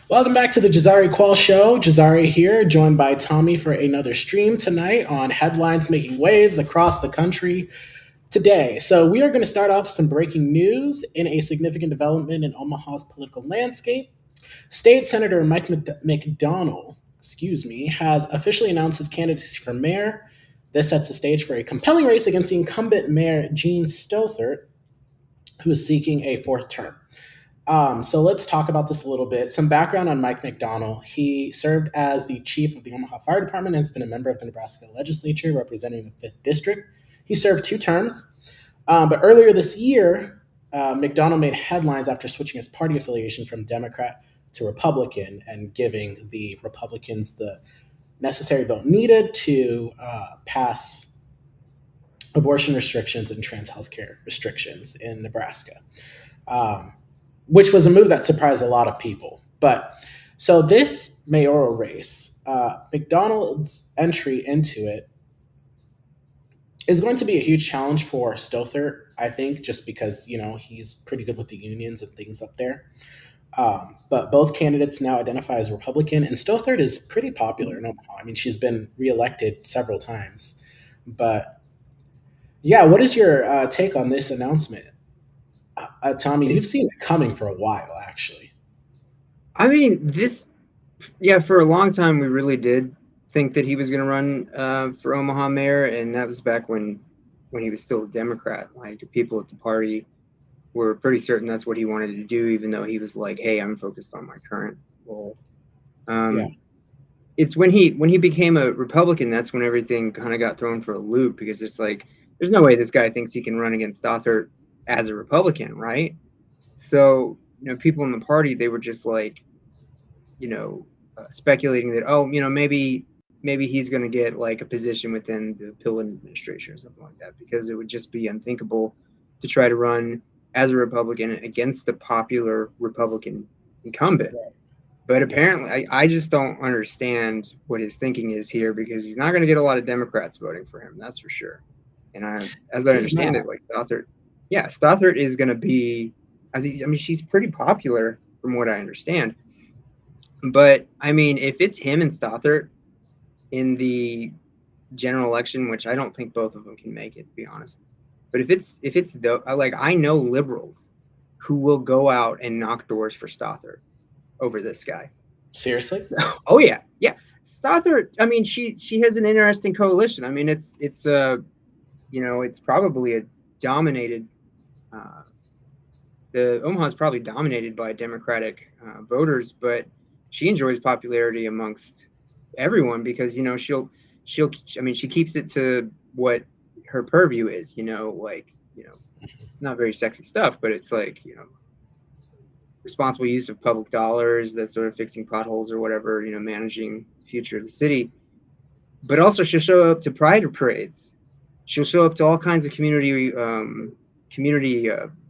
Welcome back to the Jazari Qual Show. Jazari here, joined by Tommy for another stream tonight on headlines making waves across the country today. So we are going to start off with some breaking news in a significant development in Omaha's political landscape. State Senator Mike McDonnell, has officially announced his candidacy for mayor. This sets the stage for a compelling race against the incumbent mayor Gene Stothert, who is seeking a fourth term. So let's talk about this a little bit. Some background on Mike McDonnell. He served as the chief of the Omaha Fire Department and has been a member of the Nebraska legislature representing the 5th District. He served 2 terms. But earlier this year, McDonnell made headlines after switching his party affiliation from Democrat to Republican and giving the Republicans the necessary vote needed to pass abortion restrictions and trans healthcare restrictions in Nebraska. Which was a move that surprised a lot of people. But so this mayoral race, McDonnell's entry into it is going to be a huge challenge for Stothert, I think, just because, he's pretty good with the unions and things up there. But both candidates now identify as Republican, and Stothert is pretty popular in Omaha. I mean, she's been reelected several times. But yeah, what is your take on this announcement? Tommy, you've seen it coming for a while, actually. I mean, for a long time, we really did think that he was going to run for Omaha mayor, and that was back when he was still a Democrat. Like, people at the party were pretty certain that's what he wanted to do, even though he was like, "Hey, I'm focused on my current role." It's when he became a Republican, that's when everything kind of got thrown for a loop, because it's like, there's no way this guy thinks he can run against Stothert as a Republican, right? So, people in the party, they were just like, speculating that, maybe he's going to get like a position within the Pillen administration or something like that, because it would just be unthinkable to try to run as a Republican against a popular Republican incumbent. Right. But apparently, I just don't understand what his thinking is here, because he's not going to get a lot of Democrats voting for him, that's for sure. And as I understand it, like Stothert is going to be, I mean, she's pretty popular from what I understand. But I mean, if it's him and Stothert in the general election, which I don't think both of them can make it, to be honest. But if it's I know liberals who will go out and knock doors for Stothert over this guy. Seriously? Oh yeah. Stothert, I mean, she has an interesting coalition. I mean, it's probably a dominated. The Omaha is probably dominated by Democratic voters, but she enjoys popularity amongst everyone because she keeps it to what her purview is. It's not very sexy stuff, but it's like responsible use of public dollars, that sort of fixing potholes or whatever, managing the future of the city. But also, she'll show up to pride parades. She'll show up to all kinds of community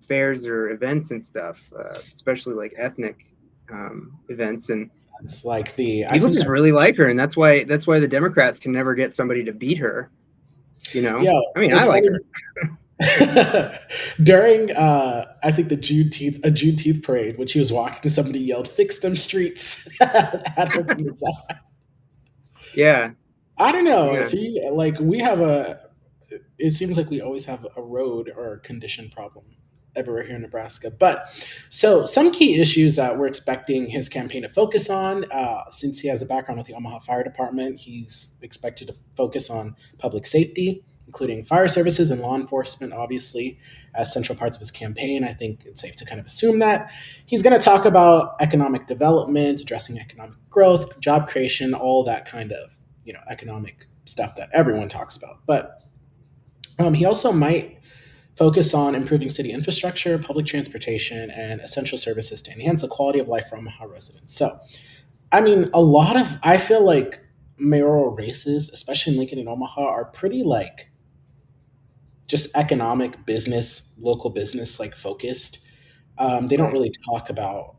fairs or events and stuff, especially like ethnic events. And it's like people just really like her, and that's why the Democrats can never get somebody to beat her. Yeah, I mean, I like her. During I think a Juneteenth parade, when she was walking, somebody yelled, "Fix them streets!" at her from the side. Yeah, I don't know if it seems like we always have a road or a condition problem everywhere here in Nebraska. But so some key issues that we're expecting his campaign to focus on, since he has a background with the Omaha Fire Department, he's expected to focus on public safety, including fire services and law enforcement, obviously, as central parts of his campaign. I think it's safe to kind of assume that. He's going to talk about economic development, addressing economic growth, job creation, all that kind of, economic stuff that everyone talks about. But he also might focus on improving city infrastructure, public transportation, and essential services to enhance the quality of life for Omaha residents. So, I mean, I feel like mayoral races, especially in Lincoln and Omaha, are pretty just economic business, local business, focused. They don't really talk about,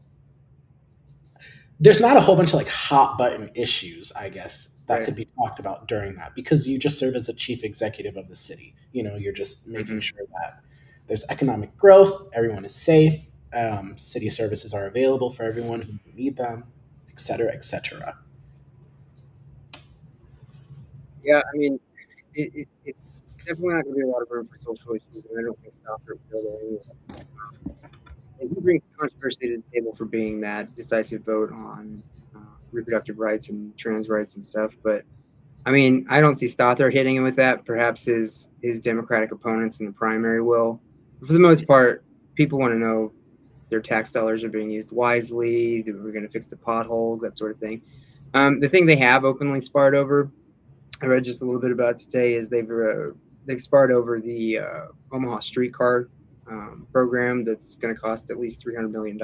there's not a whole bunch of hot button issues, I guess, that could be talked about during that, because you just serve as the chief executive of the city. You're just making sure that there's economic growth, everyone is safe, city services are available for everyone who need them, et cetera, et cetera. Yeah, I mean, it's definitely not going to be a lot of room for social issues, and I don't think Stothert will go there anyway. And he brings controversy to the table for being that decisive vote on reproductive rights and trans rights and stuff. But I mean, I don't see Stothert hitting him with that. Perhaps his Democratic opponents in the primary will. But for the most part, people want to know their tax dollars are being used wisely. We're going to fix the potholes, that sort of thing. The thing they have openly sparred over, I read just a little bit about today, is they've sparred over the Omaha streetcar program that's going to cost at least $300 million.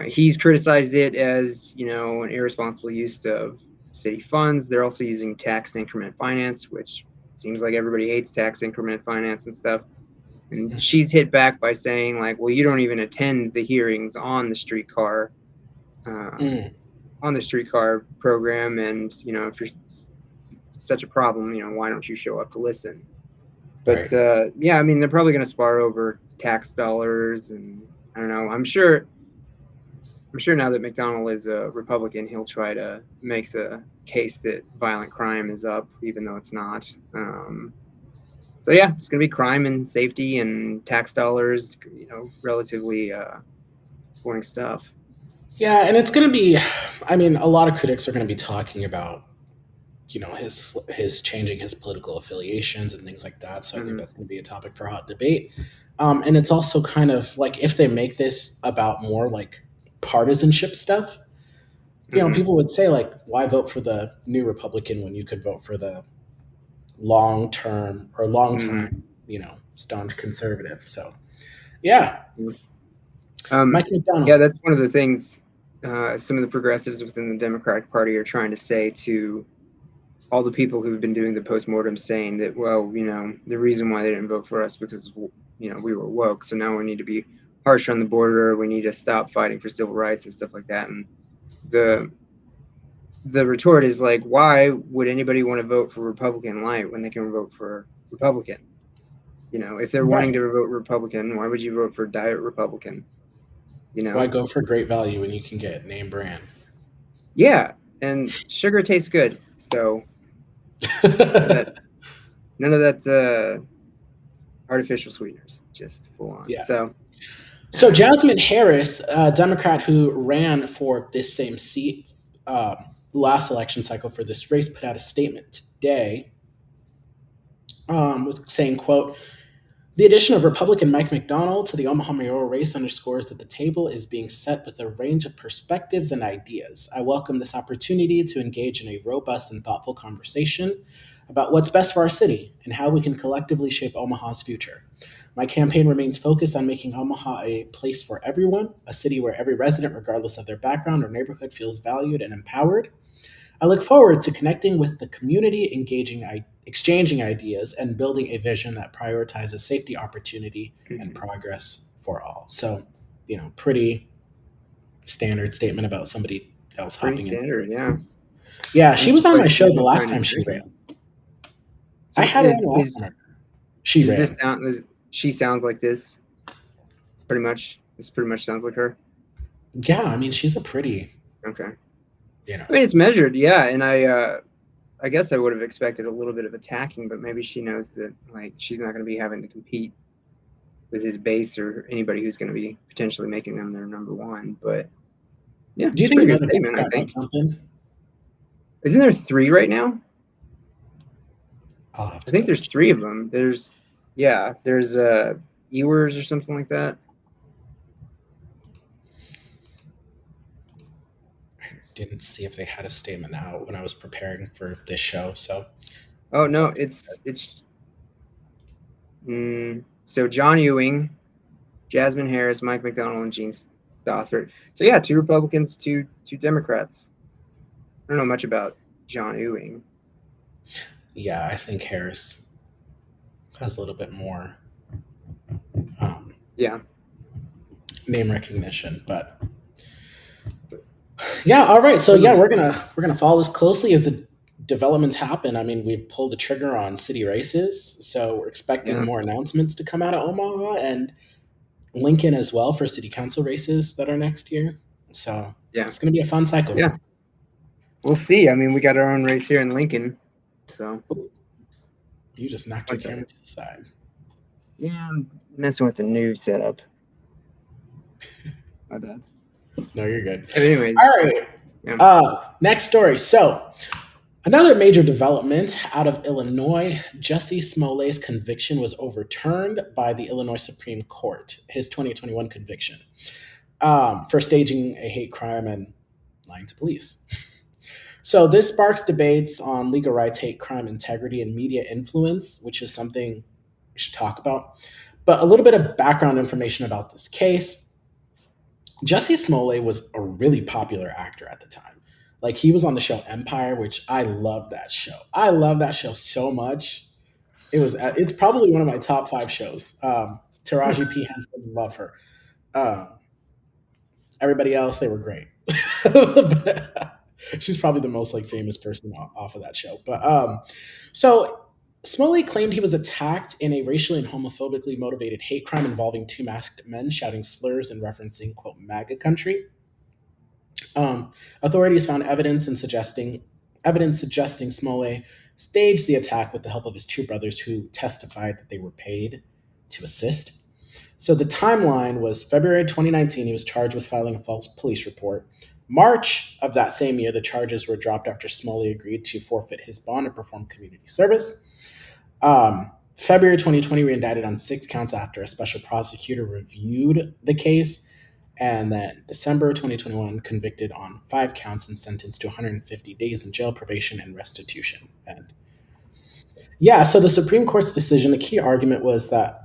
He's criticized it as, an irresponsible use of city funds. They're also using tax increment finance, which seems like everybody hates tax increment finance and stuff. And she's hit back by saying, like, well, you don't even attend the hearings on the streetcar program, and if you're such a problem, why don't you show up to listen? But Right. yeah, I mean, they're probably going to spar over tax dollars, and I don't know. I'm sure now that McDonnell is a Republican, he'll try to make the case that violent crime is up, even though it's not. So yeah, it's going to be crime and safety and tax dollars, relatively boring stuff. Yeah, and it's going to be, I mean, a lot of critics are going to be talking about, his changing his political affiliations and things like that. So I think that's going to be a topic for hot debate. And it's also kind of like, if they make this about more like partisanship stuff, people would say, like, why vote for the new Republican when you could vote for the long time, staunch conservative? So yeah. Mike McDonnell. Yeah, that's one of the things some of the progressives within the Democratic Party are trying to say to all the people who've been doing the postmortem, saying that, well, the reason why they didn't vote for us because, we were woke. So now we need to be harsher on the border. We need to stop fighting for civil rights and stuff like that. And the retort is like, why would anybody want to vote for Republican light when they can vote for Republican? If they're wanting to vote Republican, why would you vote for diet Republican? Why go for great value when you can get name brand? Yeah, and sugar tastes good, so none of that artificial sweeteners, just full on. Yeah. So Jasmine Harris, a Democrat who ran for this same seat last election cycle for this race, put out a statement today saying, quote, "The addition of Republican Mike McDonnell to the Omaha mayoral race underscores that the table is being set with a range of perspectives and ideas. I welcome this opportunity to engage in a robust and thoughtful conversation about what's best for our city and how we can collectively shape Omaha's future. My campaign remains focused on making Omaha a place for everyone, a city where every resident, regardless of their background or neighborhood, feels valued and empowered. I look forward to connecting with the community, exchanging ideas, and building a vision that prioritizes safety, opportunity, and progress for all." So, pretty standard statement about somebody else pretty hopping standard, in. Yeah, she was on my show the last time she ran. So I had her on the last time she ran. She sounds like this. Pretty much. This pretty much sounds like her. Yeah, I mean, she's a pretty. Okay. I mean, it's measured, yeah, and I guess I would have expected a little bit of attacking, but maybe she knows that, like, she's not going to be having to compete with his base or anybody who's going to be potentially making them their number one. But yeah, do you it's a think pretty good statement, I think. Isn't there 3 right now? I think there's 3 of them. There's Ewers or something like that. I didn't see if they had a statement out when I was preparing for this show. So, oh no, it's so John Ewing, Jasmine Harris, Mike McDonnell, and Gene Stothert. So yeah, 2 Republicans, 2 Democrats. I don't know much about John Ewing. Yeah, I think Harris has a little bit more name recognition, but Yeah. All right. So yeah, we're gonna follow this closely as the developments happen. I mean, we've pulled the trigger on city races, so we're expecting Yeah, more announcements to come out of Omaha and Lincoln as well for city council races that are next year. So yeah, it's gonna be a fun cycle. yeah. We'll see. I mean, we got our own race here in Lincoln, so Ooh, you just knocked your one camera second. to the side. Yeah, I'm messing with the new setup. My bad. No, you're good. But All anyways, right. yeah. Next story. So another major development out of Illinois, Jussie Smollett's conviction was overturned by the Illinois Supreme Court, his 2021 conviction, for staging a hate crime and lying to police. So this sparks debates on legal rights, hate crime, integrity, and media influence, which is something we should talk about. But a little bit of background information about this case. Jussie Smollett was a really popular actor at the time. Like he was on the show Empire, which I love that show. I love that show so much. It's probably one of my top five shows. Taraji P Henson, love her. Uh, Everybody else, they were great. But she's probably the most like famous person off of that show. But so Smollett claimed he was attacked in a racially and homophobically motivated hate crime involving two masked men shouting slurs and referencing quote MAGA country. Authorities found evidence suggesting Smollett staged the attack with the help of his two brothers, who testified that they were paid to assist. So the timeline was February 2019. He was charged with filing a false police report. March of that same year, the charges were dropped after Smollett agreed to forfeit his bond and perform community service. February 2020, we indicted on 6 counts after a special prosecutor reviewed the case, and then December 2021, convicted on 5 counts and sentenced to 150 days in jail, probation, and restitution. And yeah, so the Supreme Court's decision, the key argument was that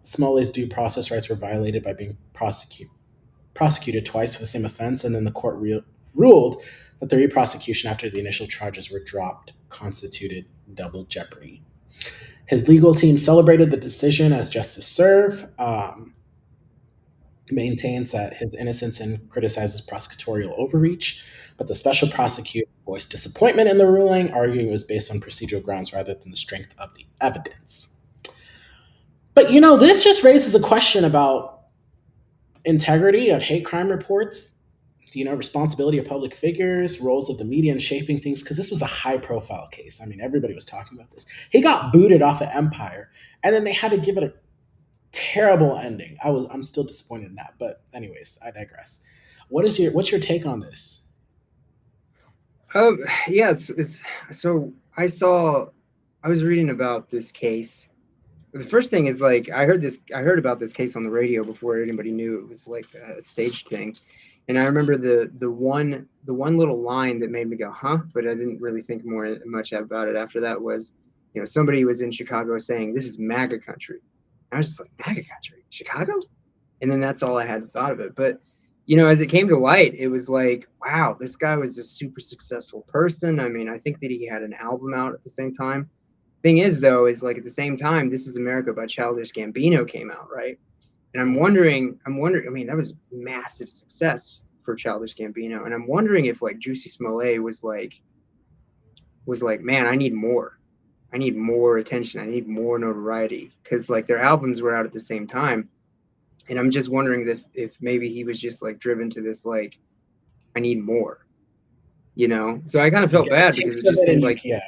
Smollett's due process rights were violated by being prosecuted twice for the same offense, and then the court ruled that the re-prosecution after the initial charges were dropped constituted double jeopardy. His legal team celebrated the decision as justice served, maintains that his innocence and criticizes prosecutorial overreach, but the special prosecutor voiced disappointment in the ruling, arguing it was based on procedural grounds rather than the strength of the evidence. But this just raises a question about integrity of hate crime reports, responsibility of public figures, roles of the media in shaping things, because this was a high profile case. I mean, everybody was talking about this. He got booted off of Empire, and then they had to give it a terrible ending. I'm still disappointed in that. But anyways, I digress. What's your take on this? Um, yeah, it's so I was reading about this case. The first thing is like I heard about this case on the radio before anybody knew it was like a staged thing. And I remember the one little line that made me go, huh? But I didn't really think much about it after that was, somebody was in Chicago saying this is MAGA country. And I was just like, MAGA country? Chicago? And then that's all I had thought of it. But as it came to light, it was like, wow, this guy was a super successful person. I mean, I think that he had an album out at the same time. Thing is, though, is like at the same time, This Is America by Childish Gambino came out, right? And I'm wondering. I mean, that was massive success for Childish Gambino, and I'm wondering if like Juicy Smollett was like, man, I need more. I need more attention. I need more notoriety because like their albums were out at the same time, and I'm just wondering if maybe he was just like driven to this like I need more, So I kind of You felt get a bad because taste it of just it, seemed and like yeah,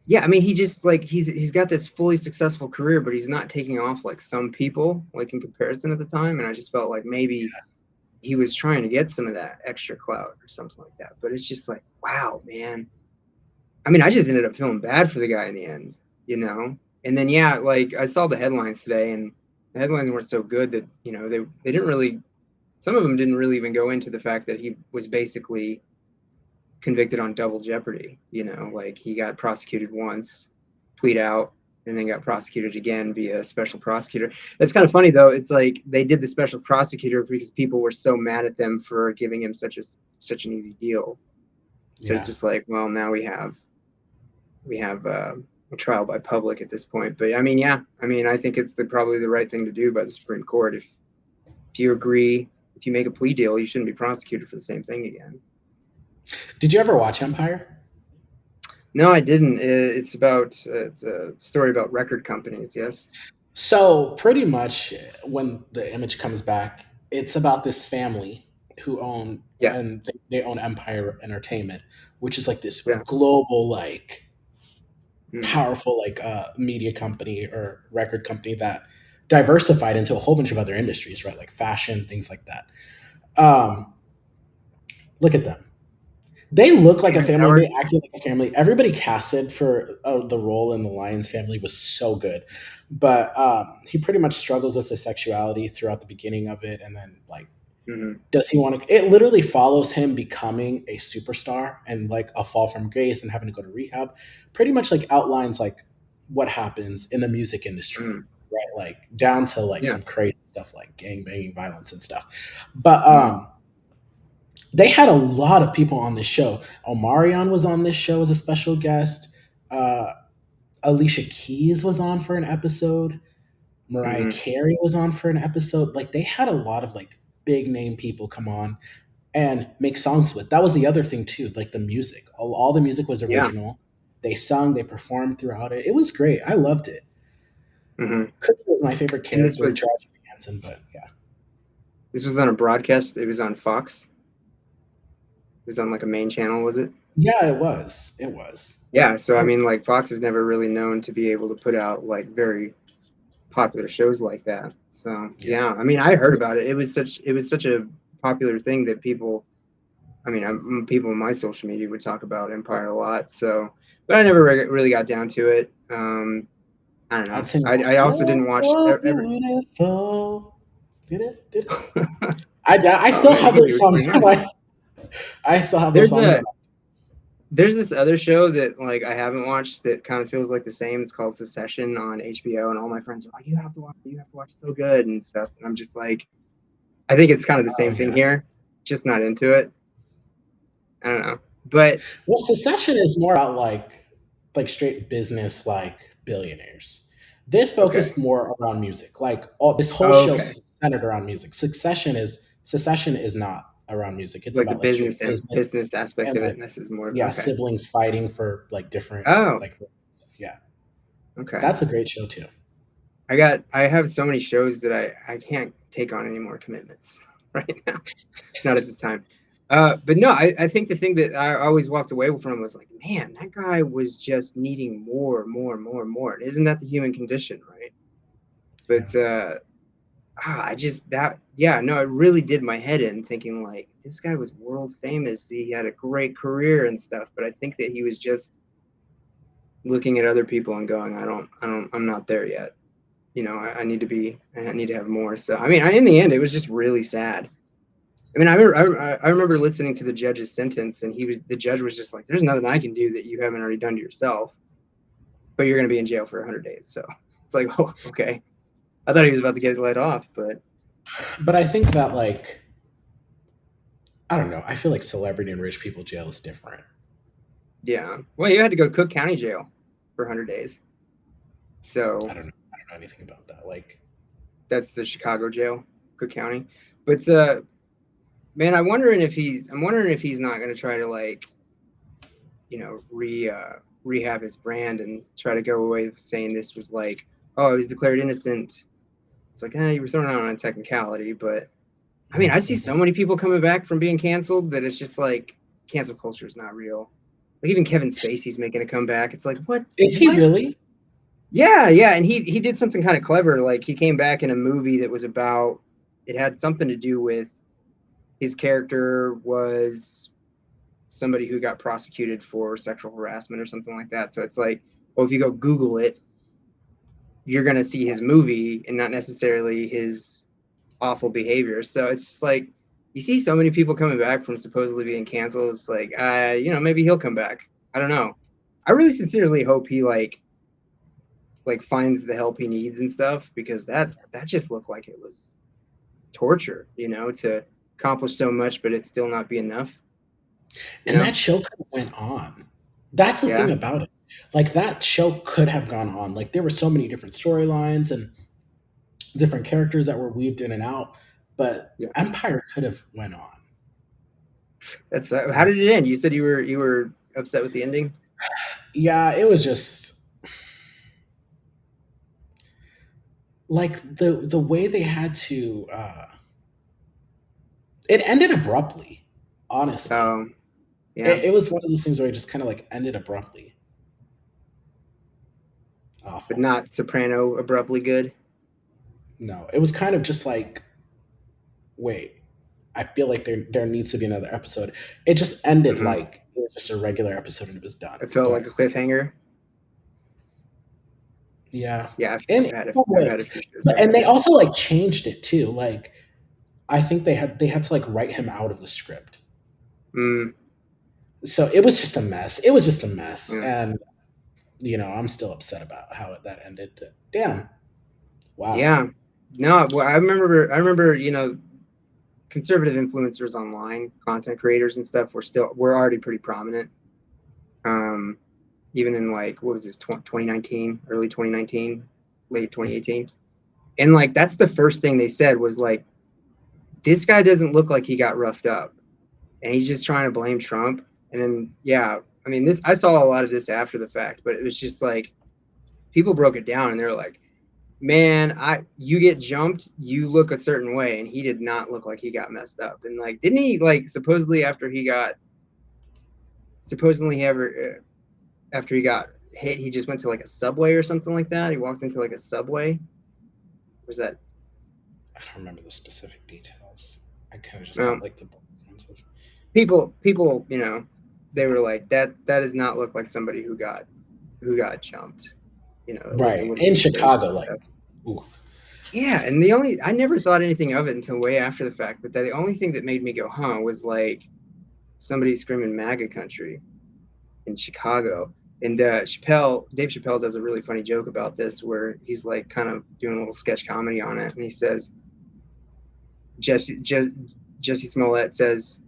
yeah, I mean he just like he's got this fully successful career, but he's not taking off like some people like in comparison at the time, and I just felt like maybe he was trying to get some of that extra clout or something like that. But it's just like wow, man. I mean, I just ended up feeling bad for the guy in the end, And then yeah, like I saw the headlines today, and the headlines weren't so good that they didn't really. Some of them didn't really even go into the fact that he was basically convicted on double jeopardy. Like he got prosecuted once, plead out, and then got prosecuted again via a special prosecutor. That's kind of funny though. It's like they did the special prosecutor because people were so mad at them for giving him such an easy deal. So it's yeah, just like, well, now we have a trial by public at this point. But I mean, yeah, I mean, I think it's probably the right thing to do by the Supreme Court. If you agree if you make a plea deal, you shouldn't be prosecuted for the same thing again. Did you ever watch Empire? No, I didn't. It's a story about record companies. Yes. So pretty much when the image comes back, it's about this family who own Yeah. and they own Empire Entertainment, which is like this Yeah. global like Mm. powerful like media company or record company that diversified into a whole bunch of other industries, right? Like fashion, things like that. Um, Look at them. They look like a Terrence family. They Howard. acted like a family. Everybody casted for the role in the Lions family was so good, but he pretty much struggles with his sexuality throughout the beginning of it, and then like, Mm-hmm. does he want to? It literally follows him becoming a superstar and like a fall from grace and having to go to rehab. Pretty much like outlines like what happens in the music industry, Mm. right? Like down to like Yeah. some crazy stuff like gang banging, violence, and stuff. But Mm. they had a lot of people on this show. Omarion was on this show as a special guest. Uh, Alicia Keys was on for an episode. Mariah Mm-hmm. Carey was on for an episode. Like they had a lot of like big name people come on and make songs with. That was the other thing too, like the music. All the music was Yeah. original. They sung, they performed throughout it. It was great. I loved it. Mm-hmm. Cookie was my favorite And this character, was George Hanson, but yeah. this was on a broadcast. It was on Fox. It was on like a main channel, was it? Yeah, it was. It was. Yeah. So I And mean, like Fox is never really known to be able to put out like very popular shows like that. So yeah. yeah, I mean, I heard about it. It was such a popular thing that people. I mean, people in my social media would talk about Empire a lot. So, but I never really got down to it. I don't I'd know. sing I also "You're didn't watch so every. beautiful." Did it? Did it? Oh I still man, have maybe it those was songs pretty on nice. my I still have those There's songs on a my there's this other show that like I haven't watched that kind of feels like the same. It's called Secession on HBO, and all my friends are like, "You have to watch it. You have to watch it. So good and stuff." And I'm just like, I think it's kind of the Oh same thing yeah. here, just not into it. I don't know, but Well, Secession is more about like straight business like billionaires. This okay, focused more around music. Like all this whole oh, show okay, centered around music. Secession is not around music. It's like the about like straight business and business business aspect and of it, like and this is more yeah, okay. siblings fighting for like different Oh, like stuff. Yeah. okay. That's a great show too. I have so many shows that I can't take on any more commitments right now. Not at this time. But no, I think the thing that I always walked away from was like, man, that guy was just needing more, more, more, more. And isn't that the human condition, right? Yeah. But I just that yeah, no, it really did my head in thinking like this guy was world famous. He had a great career and stuff, but I think that he was just looking at other people and going, I'm not there yet. You know, I need to have more. So I mean, in the end, it was just really sad. I mean, I remember listening to the judge's sentence, and the judge was just like, "There's nothing I can do that you haven't already done to yourself, but you're going to be in jail for 100 days." So it's like, oh, okay. I thought he was about to get let off, but But I think that like I don't know. I feel like celebrity and rich people jail is different. yeah. Well, you had to go to Cook County Jail for 100 days. So I don't know anything about that. Like that's the Chicago jail, Cook County. But man, I'm wondering if he's not going to try to like, you know, rehab his brand and try to go away saying this was like, oh, I was declared innocent. It's like, you were thrown out on a technicality, but I mean, I see so many people coming back from being canceled that it's just like cancel culture is not real. Like even Kevin Spacey's making a comeback. It's like, what? is he What? really? Yeah, yeah. And he did something kind of clever. Like he came back in a movie that was about, it had something to do with his character was somebody who got prosecuted for sexual harassment or something like that. So it's like, well, if you go Google it, you're going to see his movie and not necessarily his awful behavior. So it's just like you see so many people coming back from supposedly being canceled. It's like, you know, maybe he'll come back. I don't know. I really sincerely hope he like finds the help he needs and stuff because that just looked like it was torture, you know, to accomplish so much, but it still not be enough. You And know? that show could have went on. That's the thing Yeah. about it. Like that show could have gone on. Like there were so many different storylines and different characters that were weaved in and out. but Yeah. Empire could have went on. That's how did it end? You said you were upset with the ending. Yeah, it was just like the way they had to. It ended abruptly. Honestly, Yeah, it was one of those things where it just kind of like ended abruptly. but Awful. not Soprano abruptly good. No, it was kind of just like, wait, I feel like there needs to be another episode. It just ended Mm-hmm. like it was just a regular episode and it was done. It felt like But a cliffhanger. yeah, Yeah, in some I've had a ways, few shows but like and that. they also like changed it too. Like I think they had to like write him out of the script. Mm, So it was just a mess. It was just a mess, yeah. and I'm still upset about how that ended. Damn. Wow. Yeah. No, well, I remember, conservative influencers online, content creators and stuff were already pretty prominent. Um, even in like, what was this, 2019, early 2019, late 2018. And like, that's the first thing they said was like, this guy doesn't look like he got roughed up and he's just trying to blame Trump. And then, yeah, I mean, I saw a lot of this after the fact, but it was just like, people broke it down and they're like, man, you get jumped, you look a certain way, and he did not look like he got messed up. And like, didn't he like supposedly after he got hit, he just went to like a Subway or something like that? He walked into like a Subway. Was that? I don't remember the specific details. I kind of just got Um, like the ones of people, they were like that does not look like somebody who got jumped. Like right it wouldn't in be safe. Chicago. Like, ooh, Yeah, and I never thought anything of it until way after the fact. But the only thing that made me go, huh, was like somebody screaming MAGA country in Chicago. And Dave Chappelle does a really funny joke about this where he's like kind of doing a little sketch comedy on it. And he says, Jesse Smollett says,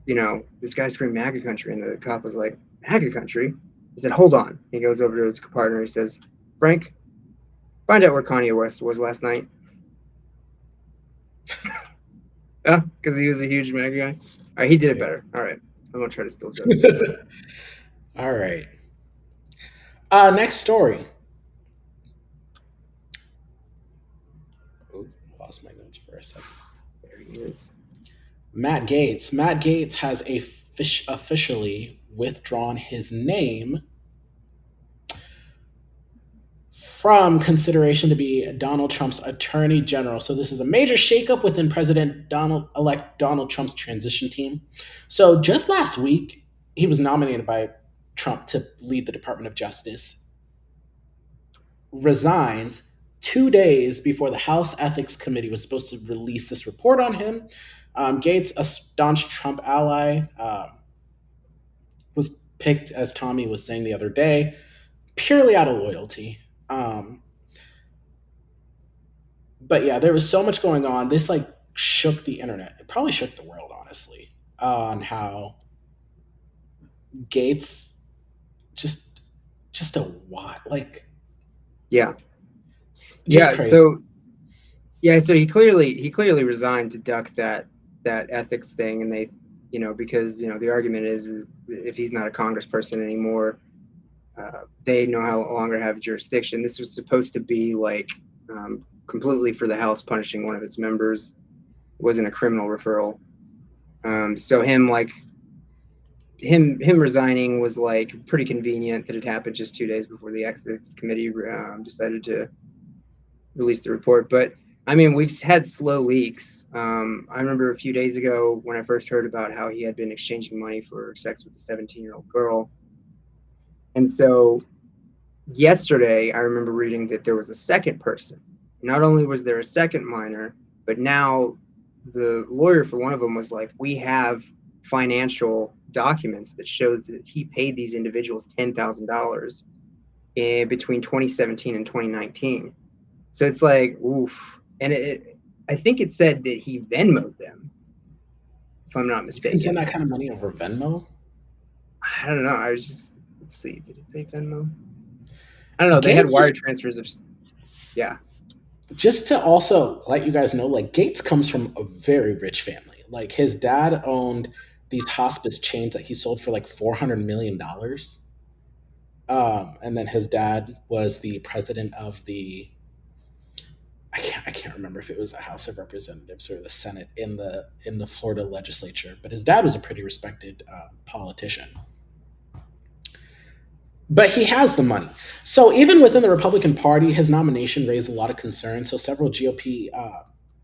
this guy screamed MAGA country. And the cop was like, MAGA country? He said, hold on. He goes over to his partner. He says, Frank, find out where Kanye West was last night. Yeah, because he was a huge MAGA guy. All right, he did it better. All right, I'm gonna try to steal jokes. All right. Next story. Ooh, lost my notes for a second. There he is. Matt Gaetz. Matt Gaetz has officially withdrawn his name from consideration to be Donald Trump's attorney general. So this is a major shakeup within President-elect Donald Trump's transition team. So just last week, he was nominated by Trump to lead the Department of Justice, resigns 2 days before the House Ethics Committee was supposed to release this report on him. Gaetz, a staunch Trump ally, was picked, as Tommy was saying the other day, purely out of loyalty. But yeah, there was so much going on. This like shook the internet. It probably shook the world, honestly, on how Gaetz just a what like Yeah, just yeah. crazy. So he clearly resigned to duck that ethics thing, and they, because the argument is if he's not a congressperson anymore, they no longer have jurisdiction. This was supposed to be like completely for the House punishing one of its members. It wasn't a criminal referral. So him resigning was like pretty convenient that it happened just 2 days before the ethics committee decided to release the report. But I mean, we've had slow leaks. I remember a few days ago when I first heard about how he had been exchanging money for sex with a 17-year-old girl. And so yesterday, I remember reading that there was a second person. Not only was there a second minor, but now the lawyer for one of them was like, we have financial documents that show that he paid these individuals $10,000 between 2017 and 2019. So it's like, oof. And I think it said that he Venmoed them, if I'm not You can send mistaken. that kind of money over Venmo. I don't know. Let's see. Did it say Venmo? I don't know. They had Gaetz wire is transfers of, yeah. just to also let you guys know, like Gaetz comes from a very rich family. Like his dad owned these hospice chains that he sold for like $400 million. And then his dad was the president of the I can't remember if it was the House of Representatives or the Senate in the Florida legislature, but his dad was a pretty respected politician. But he has the money. So even within the Republican Party, his nomination raised a lot of concern. So several GOP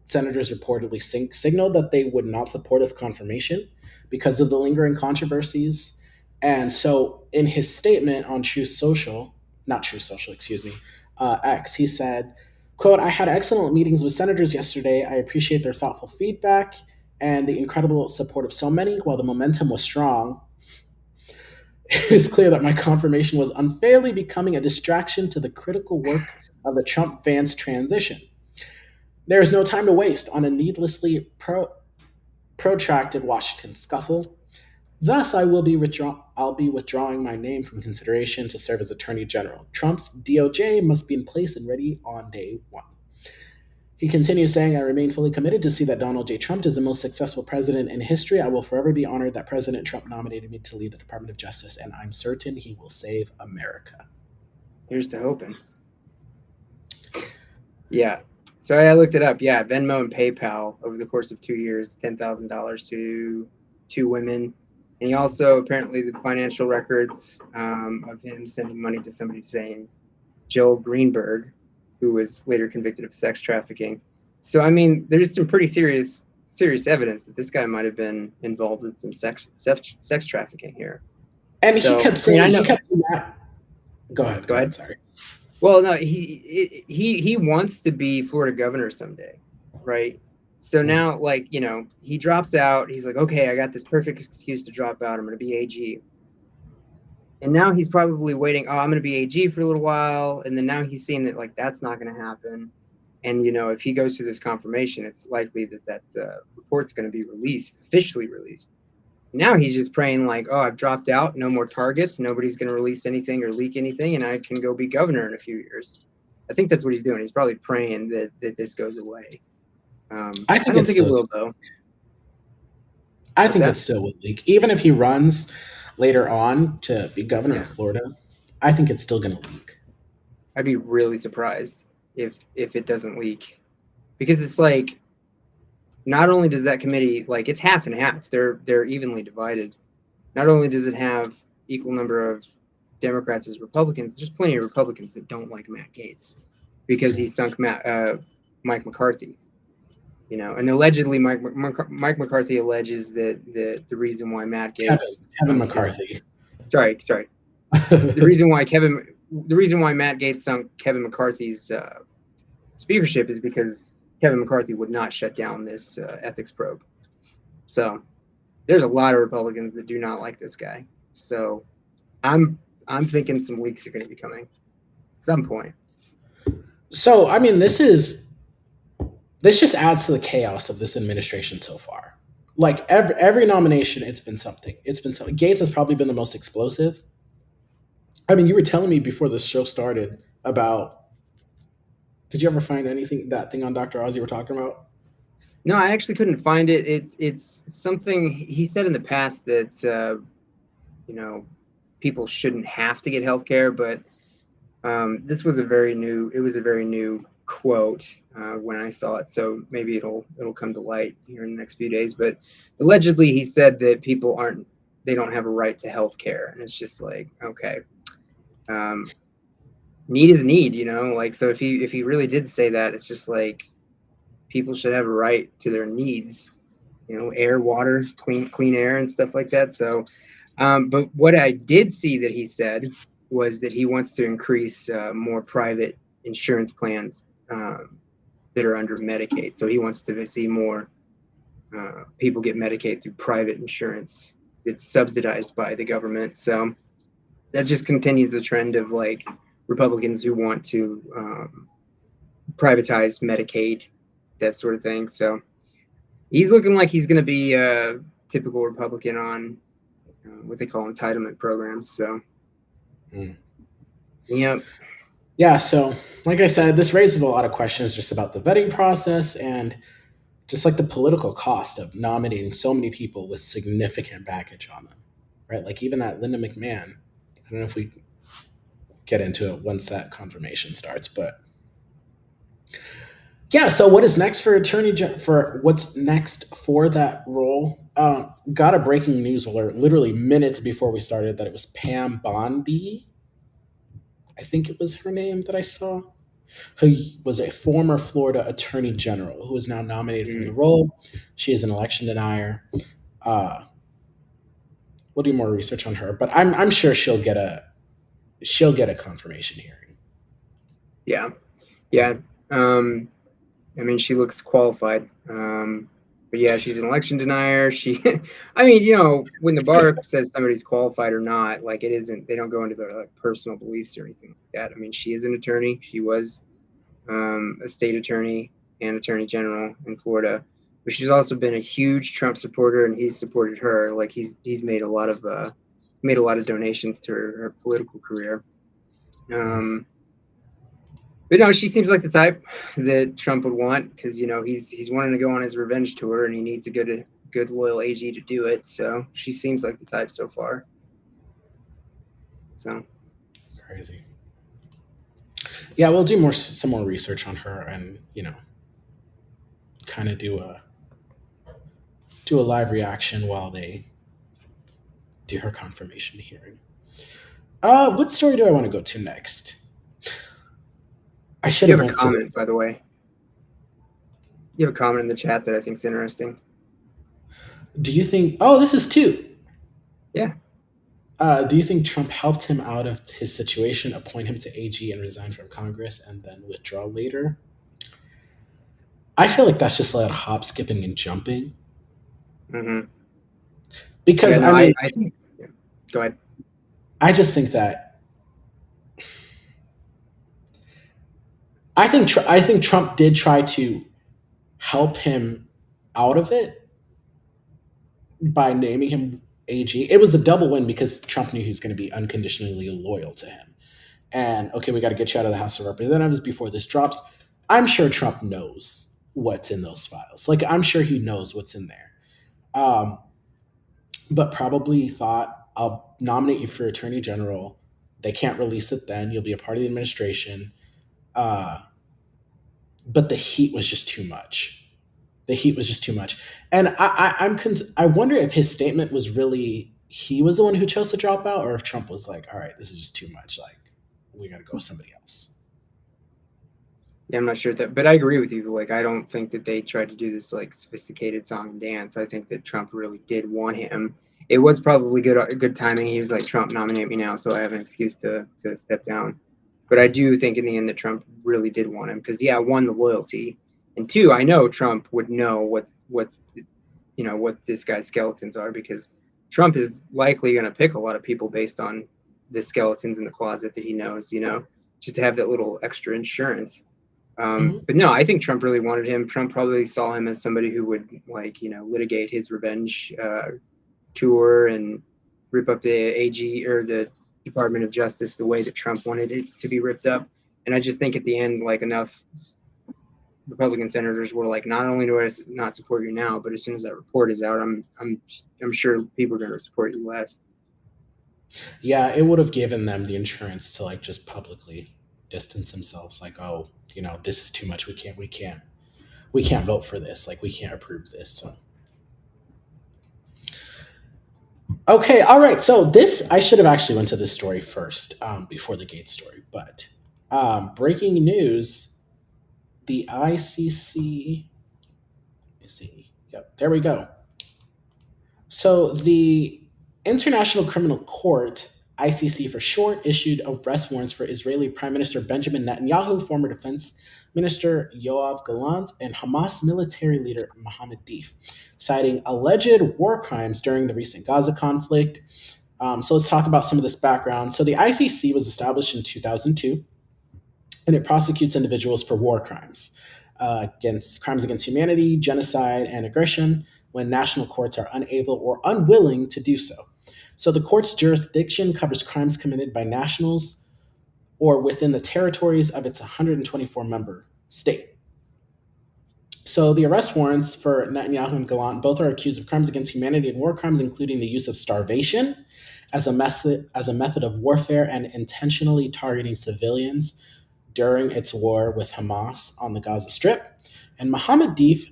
senators reportedly signaled that they would not support his confirmation because of the lingering controversies. And so in his statement on Truth Social, not Truth Social, excuse me, X, he said, quote, I had excellent meetings with senators yesterday. I appreciate their thoughtful feedback and the incredible support of so many. While the momentum was strong, it is clear that my confirmation was unfairly becoming a distraction to the critical work of the Trump Vance transition. There is no time to waste on a needlessly protracted Washington scuffle. Thus, I'll be withdrawing my name from consideration to serve as Attorney General. Trump's DOJ must be in place and ready on day one. He continues saying, I remain fully committed to see that Donald J. Trump is the most successful president in history. I will forever be honored that President Trump nominated me to lead the Department of Justice, and I'm certain he will save America. Here's to hoping. Yeah. So I looked it up. Yeah, Venmo and PayPal over the course of 2 years, $10,000 to two women. And he also apparently the financial records of him sending money to somebody saying Joel Greenberg, who was later convicted of sex trafficking. So I mean, there's some pretty serious evidence that this guy might have been involved in some sex trafficking here. And So, he kept saying, I mean, he kept doing that. Go ahead, sorry. Well, no, he wants to be Florida governor someday, right? So now, like, you know, he drops out. He's like, okay, I got this perfect excuse to drop out. I'm going to be AG. And now he's probably waiting. Oh, I'm going to be AG for a little while. And then now he's seeing that, like, that's not going to happen. And, you know, if he goes through this confirmation, it's likely that report's going to be released, officially released. Now he's just praying like, oh, I've dropped out. No more targets. Nobody's going to release anything or leak anything. And I can go be governor in a few years. I think that's what he's doing. He's probably praying that this goes away. I don't think it will, though. I think it still will leak. Even if he runs later on to be governor of Florida, I think it's still going to leak. I'd be really surprised if it doesn't leak, because it's like, not only does that committee, like, it's half and half. They're evenly divided. Not only does it have equal number of Democrats as Republicans, there's plenty of Republicans that don't like Matt Gaetz because he sunk Mike McCarthy. You know, and allegedly Mike McCarthy alleges that the reason why Matt Gaetz Kevin McCarthy. Sorry. the reason why Matt Gaetz sunk Kevin McCarthy's speakership is because Kevin McCarthy would not shut down this ethics probe. So there's a lot of Republicans that do not like this guy. So I'm thinking some leaks are going to be coming at some point. So I mean, this just adds to the chaos of this administration so far. Like every nomination, it's been something. Gaetz has probably been the most explosive. I mean, you were telling me before the show started about. Did you ever find that thing on Dr. Oz you were talking about? No, I actually couldn't find it. It's something he said in the past that you know, people shouldn't have to get health care, but this was a very new quote when I saw it, so maybe it'll come to light here in the next few days. But allegedly he said that people don't have a right to health care, and it's just like, okay, need is need, you know, like, so if he really did say that, it's just like, people should have a right to their needs, you know, air, water, clean air and stuff like that. So but what I did see that he said was that he wants to increase more private insurance plans that are under Medicaid. So he wants to see more people get Medicaid through private insurance that's subsidized by the government. So that just continues the trend of, like, Republicans who want to privatize Medicaid, that sort of thing. So he's looking like he's going to be a typical Republican on what they call entitlement programs. So, yeah. So like I said, this raises a lot of questions just about the vetting process and just like the political cost of nominating so many people with significant baggage on them, right? Like even that Linda McMahon. I don't know if we get into it once that confirmation starts, but yeah. So what is next for for what's next for that role? Got a breaking news alert literally minutes before we started that it was Pam Bondi. I think it was her name that I saw, who was a former Florida Attorney General who is now nominated from the Mm. role. She is an election denier. Uh, we'll do more research on her, but I'm sure she'll get a confirmation hearing. Yeah, yeah. I mean, she looks qualified. But yeah, she's an election denier. She, I mean, when the bar says somebody's qualified or not, like it isn't. They don't go into their like personal beliefs or anything like that. I mean, she is an attorney. She was a state attorney and attorney general in Florida, but she's also been a huge Trump supporter, and he's supported her. Like he's made a lot of donations to her political career. But no, she seems like the type that Trump would want because he's wanting to go on his revenge tour and he needs a good loyal AG to do it. So she seems like the type so far. So Crazy. Yeah, we'll do some more research on her, and kind of do a live reaction while they do her confirmation hearing. What story do I want to go to next? I should you have have a went to the. comment, by the way. You have a comment in the chat that I think is interesting. Do you think? Oh, this is two. Yeah. Do you think Trump helped him out of his situation, appoint him to AG, and resign from Congress, and then withdraw later? I feel like that's just a lot of hop, skipping, and jumping. Mm-hmm. Because Yeah, no, I mean, I think. Yeah. Go ahead. I just think that I think Trump did try to help him out of it by naming him AG. It was a double win because Trump knew he was going to be unconditionally loyal to him. And okay, we got to get you out of the House of Representatives before this drops. I'm sure Trump knows what's in those files. Like I'm sure he knows what's in there. Um, but probably thought, I'll nominate you for Attorney General. They can't release it then. You'll be a part of the administration. Uh, but the heat was just too much. The heat was just too much. And I wonder if his statement was really he was the one who chose to drop out, or if Trump was like, all right, this is just too much. Like, we got to go with somebody else. Yeah, I'm not sure that, but I agree with you. Like, I don't think that they tried to do this like sophisticated song and dance. I think that Trump really did want him. It was probably good timing. He was like, Trump, nominate me now, so I have an excuse to step down. But I do think in the end that Trump really did want him because one, the loyalty, and two, I know Trump would know what this guy's skeletons are because Trump is likely going to pick a lot of people based on the skeletons in the closet that he knows. Just to have that little extra insurance. Mhm. But no, I think Trump really wanted him. Trump probably saw him as somebody who would litigate his revenge tour and rip up the AG or the Department of Justice the way that Trump wanted it to be ripped up. And I just think at the end, like enough Republican senators were like, not only do I not support you now, but as soon as that report is out, I'm sure people are going to support you less. Yeah, it would have given them the insurance to like just publicly distance themselves. Like, oh, this is too much. We can't vote for this. Like, we can't approve this. So. Okay, all right. So this, I should have actually went to this story first before the Gaetz story. But breaking news: the ICC. Let me see. Yep, there we go. So the International Criminal Court, ICC for short, issued arrest warrants for Israeli Prime Minister Benjamin Netanyahu, former Defense Minister Yoav Gallant, and Hamas military leader Mohammed Deif, citing alleged war crimes during the recent Gaza conflict. So let's talk about some of this background. So the ICC was established in 2002, and it prosecutes individuals for war crimes, against crimes against humanity, genocide, and aggression when national courts are unable or unwilling to do so. So the court's jurisdiction covers crimes committed by nationals or within the territories of its 124 member state. So the arrest warrants for Netanyahu and Gallant both are accused of crimes against humanity and war crimes, including the use of starvation as a method of warfare and intentionally targeting civilians during its war with Hamas on the Gaza Strip. And Mohammed Deif,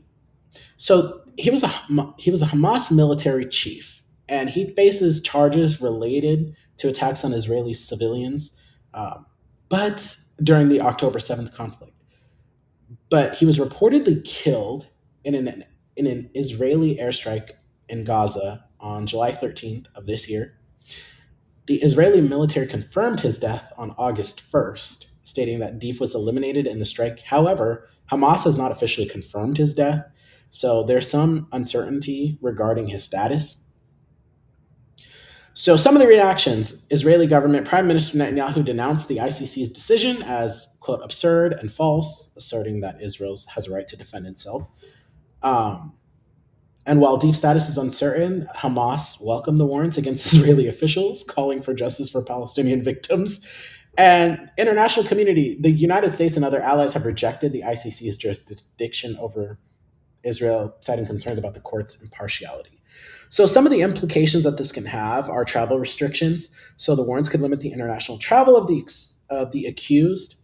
so he was a Hamas military chief, and he faces charges related to attacks on Israeli civilians, but during the October 7th conflict. But he was reportedly killed in an Israeli airstrike in Gaza on July 13th of this year. The Israeli military confirmed his death on August 1st, stating that Deif was eliminated in the strike. However, Hamas has not officially confirmed his death, so there's some uncertainty regarding his status. So some of the reactions: Israeli government Prime Minister Netanyahu denounced the ICC's decision as, quote, absurd and false, asserting that Israel has a right to defend itself. And while Deif's status is uncertain, Hamas welcomed the warrants against Israeli officials, calling for justice for Palestinian victims. And international community, the United States and other allies have rejected the ICC's jurisdiction over Israel, citing concerns about the court's impartiality. So some of the implications that this can have are travel restrictions. So the warrants could limit the international travel of the accused,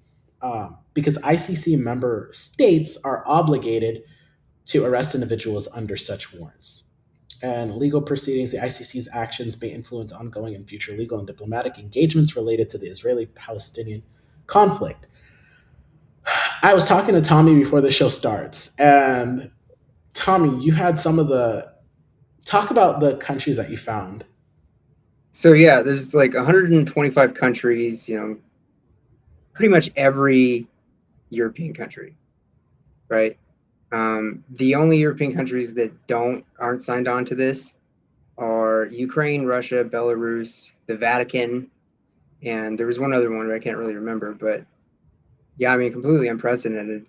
because ICC member states are obligated to arrest individuals under such warrants. And legal proceedings, the ICC's actions may influence ongoing and future legal and diplomatic engagements related to the Israeli-Palestinian conflict. I was talking to Tommy before the show starts, and Tommy, you had talk about the countries that you found. So yeah, there's like 125 countries, pretty much every European country, right? The only European countries that aren't signed on to this are Ukraine, Russia, Belarus, the Vatican, and there was one other one, but I can't really remember. But yeah, I mean, completely unprecedented.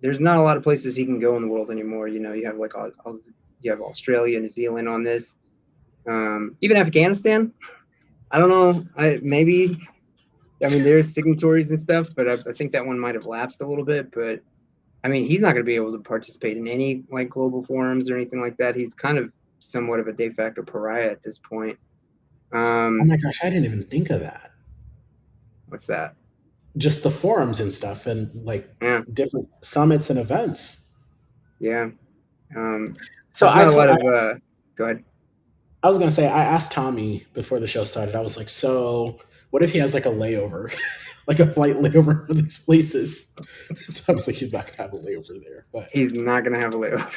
There's not a lot of places he can go in the world anymore. You have you have Australia, New Zealand on this, even Afghanistan. I don't know. I mean, there's signatories and stuff, but I think that one might have lapsed a little bit. But I mean, he's not going to be able to participate in any like global forums or anything like that. He's kind of somewhat of a de facto pariah at this point. Oh my gosh, I didn't even think of that. What's that? Just the forums and stuff, and like different summits and events. Yeah. So go ahead. I was gonna say, I asked Tommy before the show started. I was like, so what if he has like a layover, like a flight layover in these places? So I was like, he's not gonna have a layover there. But he's not gonna have a layover.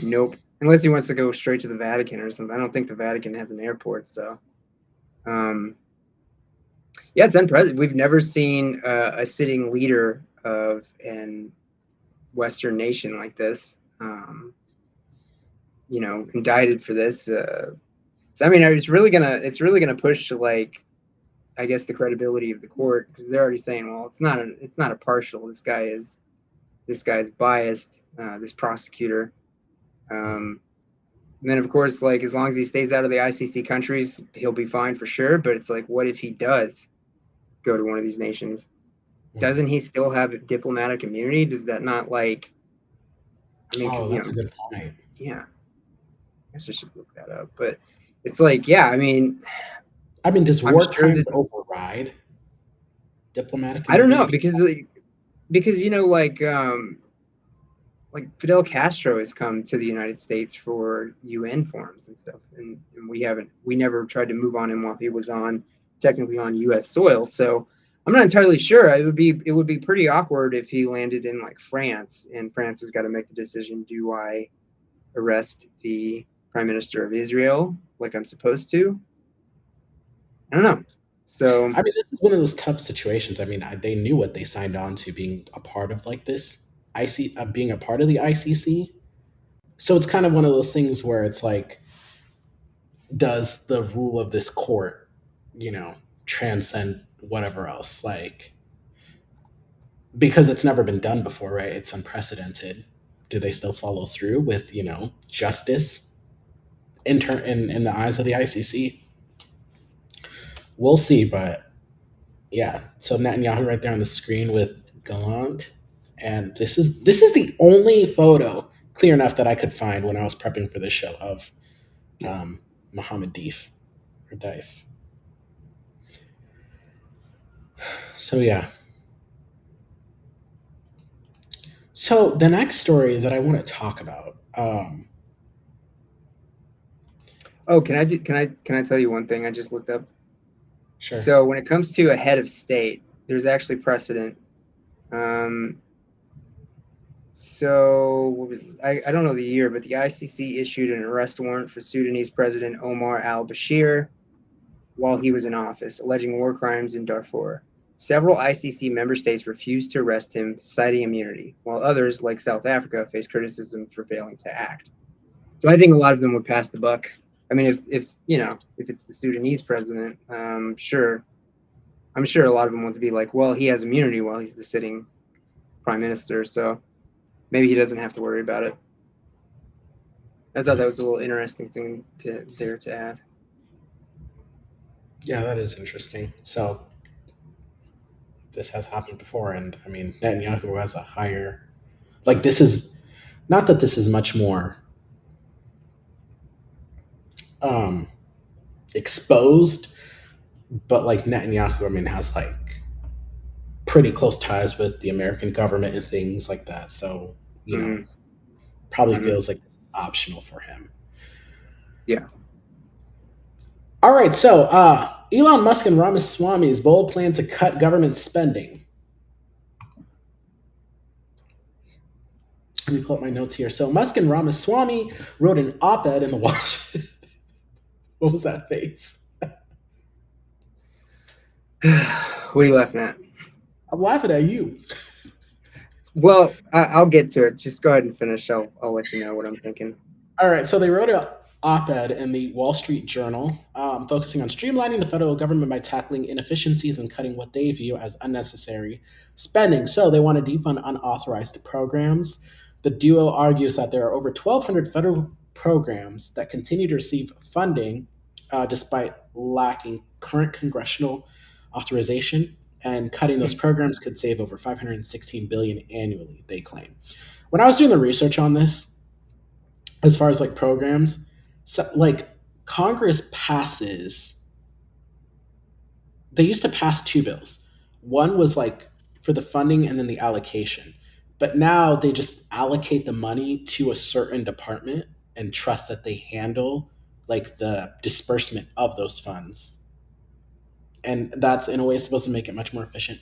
Nope. Unless he wants to go straight to the Vatican or something. I don't think the Vatican has an airport, so yeah, it's unprecedented. We've never seen a sitting leader of an Western nation like this, indicted for this. So I mean, it's really gonna push to, like, I guess, the credibility of the court, because they're already saying, well, it's not a partial. This guy is biased. This prosecutor. And then, of course, like, as long as he stays out of the ICC countries, he'll be fine for sure. But it's like, what if he does go to one of these nations? Doesn't he still have diplomatic immunity? Does that not, like? I mean, that's a good point. Yeah, I guess I should look that up. But it's like, yeah, I mean, does war crimes override diplomatic immunity? I don't know, because like Fidel Castro has come to the United States for UN forums and stuff, and we never tried to move on him while he was technically on U.S. soil. So I'm not entirely sure. It would be pretty awkward if he landed in like France, and France has got to make the decision: do I arrest the Prime Minister of Israel like I'm supposed to? I don't know. So I mean, this is one of those tough situations. I mean, they knew what they signed on to, being a part of like this being a part of the ICC. So it's kind of one of those things where it's like, does the rule of this court, transcend whatever else? Like, because it's never been done before, right? It's unprecedented. Do they still follow through with, justice in the eyes of the ICC? We'll see, but Yeah, so Netanyahu right there on the screen with Gallant, and this is the only photo clear enough that I could find when I was prepping for this show of um, Mohammed Deif or Deif. So yeah. So the next story that I want to talk about. Oh, can I tell you one thing I just looked up? Sure. So when it comes to a head of state, there's actually precedent. Um, so what was I don't know the year, but the ICC issued an arrest warrant for Sudanese President Omar al-Bashir while he was in office, alleging war crimes in Darfur. Several ICC member states refused to arrest him, citing immunity, while others, like South Africa, faced criticism for failing to act. So I think a lot of them would pass the buck. I mean, if it's the Sudanese president, sure, I'm sure a lot of them want to be like, well, he has immunity while he's the sitting prime minister, so maybe he doesn't have to worry about it. I thought that was a little interesting thing to add. Yeah, that is interesting. So this has happened before, and I mean Netanyahu has a higher, like, this is not that this is much more um exposed, but like Netanyahu, I mean, has like pretty close ties with the American government and things like that. So, Mm-hmm. probably Mm-hmm. feels like this is optional for him. Yeah. All right, so Elon Musk and Ramaswamy's bold plan to cut government spending. Let me pull up my notes here. So Musk and Ramaswamy wrote an op-ed in the Washington. What was that face? What are you laughing at? I'm laughing at you. Well, I'll get to it. Just go ahead and finish. I'll let you know what I'm thinking. All right, so they wrote an op-ed in the Wall Street Journal, focusing on streamlining the federal government by tackling inefficiencies and cutting what they view as unnecessary spending. So they want to defund unauthorized programs. The duo argues that there are over 1,200 federal programs that continue to receive funding despite lacking current congressional authorization, and cutting those programs could save over 516 billion annually, they claim. When I was doing the research on this, as far as like programs, so like Congress passes, they used to pass two bills. One was like for the funding and then the allocation. But now they just allocate the money to a certain department and trust that they handle like the disbursement of those funds. And that's in a way supposed to make it much more efficient.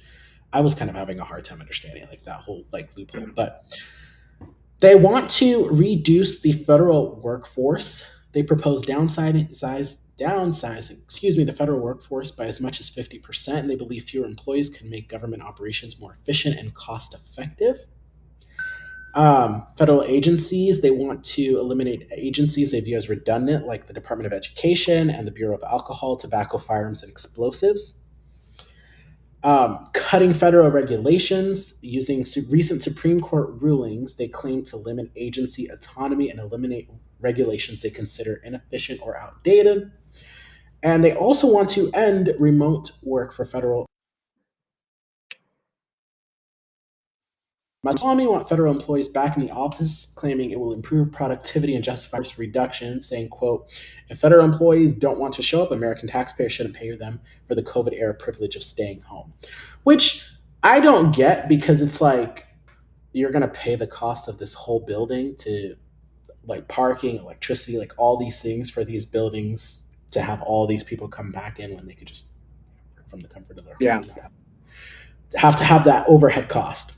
I was kind of having a hard time understanding like that whole like loophole. But they want to reduce the federal workforce. They propose downsizing, the federal workforce by as much as 50%, and they believe fewer employees can make government operations more efficient and cost effective. Federal agencies, they want to eliminate agencies they view as redundant, like the Department of Education and the Bureau of Alcohol, Tobacco, Firearms, and Explosives. Cutting federal regulations using recent Supreme Court rulings, they claim to limit agency autonomy and eliminate regulations they consider inefficient or outdated. And they also want to end remote work for federal. Ramaswamy want federal employees back in the office, claiming it will improve productivity and justify reduction, saying, quote, if federal employees don't want to show up, American taxpayers shouldn't pay them for the COVID era privilege of staying home. Which I don't get, because it's like you're going to pay the cost of this whole building to like parking, electricity, like all these things for these buildings to have all these people come back in when they could just work from the comfort of their home Yeah. and not have to have that overhead cost.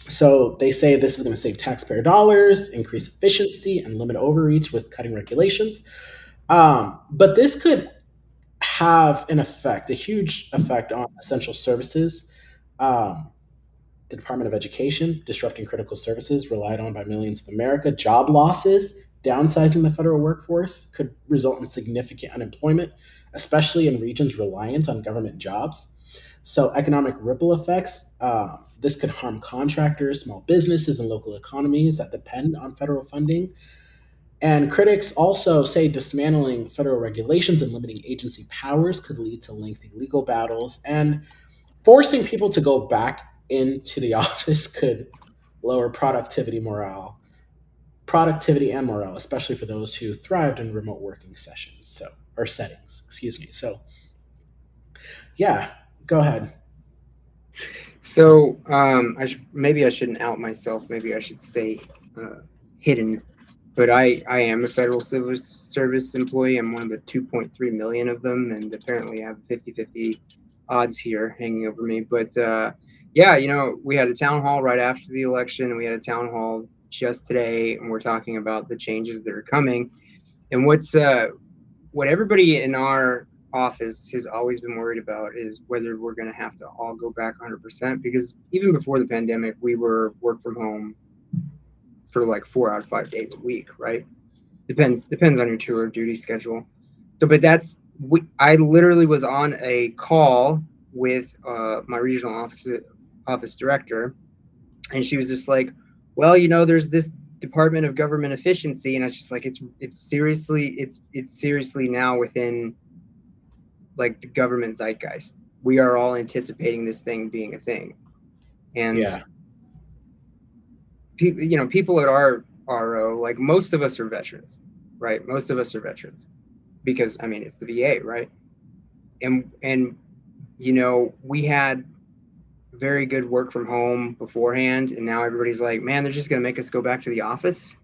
So they say this is going to save taxpayer dollars, increase efficiency, and limit overreach with cutting regulations. But this could have an effect, a huge effect on essential services. Um, the Department of Education, disrupting critical services relied on by millions of America. Job losses, downsizing the federal workforce could result in significant unemployment, especially in regions reliant on government jobs. So, economic ripple effects. This could harm contractors, small businesses, and local economies that depend on federal funding. And critics also say dismantling federal regulations and limiting agency powers could lead to lengthy legal battles, and forcing people to go back into the office could lower productivity and morale, especially for those who thrived in remote working sessions, or settings, excuse me. So, yeah, go ahead. So maybe I shouldn't out myself. Maybe I should stay hidden. But I am a federal civil service employee. I'm one of the 2.3 million of them, and apparently I have 50-50 odds here hanging over me. But yeah, we had a town hall right after the election, and we had a town hall just today, and we're talking about the changes that are coming. And what everybody in our office has always been worried about is whether we're going to have to all go back 100%, because even before the pandemic, we were work from home for like 4 out of 5 days a week, right? Depends on your tour duty schedule. So, but I literally was on a call with my regional office director, and she was just like, well, there's this Department of Government Efficiency, and I was just like, it's seriously now within like the government zeitgeist. We are all anticipating this thing being a thing, and Yeah. people at our RO, like most of us are veterans, right? Most of us are veterans because it's the VA, right? And we had very good work from home beforehand, and now everybody's like, man, they're just gonna make us go back to the office,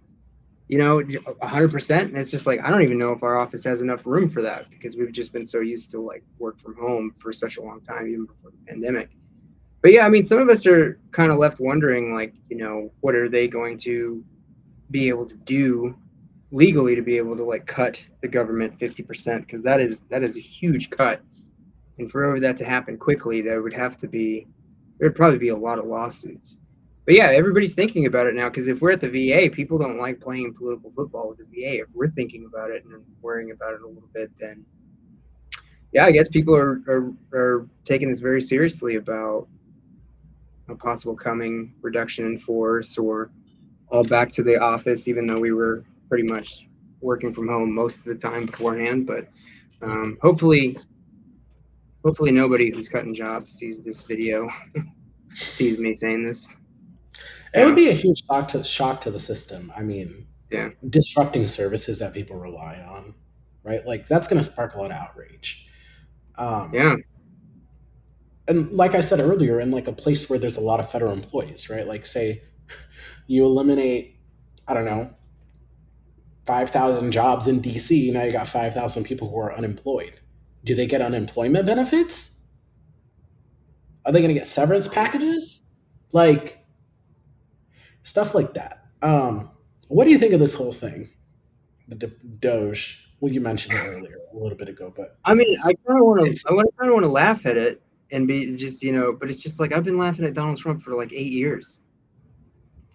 100%. And it's just like, I don't even know if our office has enough room for that, because we've just been so used to like work from home for such a long time, even before the pandemic. But yeah, some of us are kind of left wondering, like, what are they going to be able to do legally to be able to like cut the government 50%, because that is a huge cut. And for that to happen quickly, there'd probably be a lot of lawsuits. But yeah, everybody's thinking about it now, because if we're at the VA, people don't like playing political football with the VA. If we're thinking about it and worrying about it a little bit, then yeah, I guess people are taking this very seriously about a possible coming reduction in force, or all back to the office, even though we were pretty much working from home most of the time beforehand. But hopefully nobody who's cutting jobs sees this video, sees me saying this. It would be a huge shock to the system. Yeah. Disrupting services that people rely on, right? Like that's going to spark a lot of outrage. Yeah. And like I said earlier, in like a place where there's a lot of federal employees, right? Like say you eliminate, I don't know, 5,000 jobs in DC, now you got 5,000 people who are unemployed. Do they get unemployment benefits? Are they going to get severance packages? Like stuff like that. What do you think of this whole thing? The Doge. Well, you mentioned it earlier a little bit ago, but I kind of it's want to laugh at it and be just, but it's just like, I've been laughing at Donald Trump for like 8 years.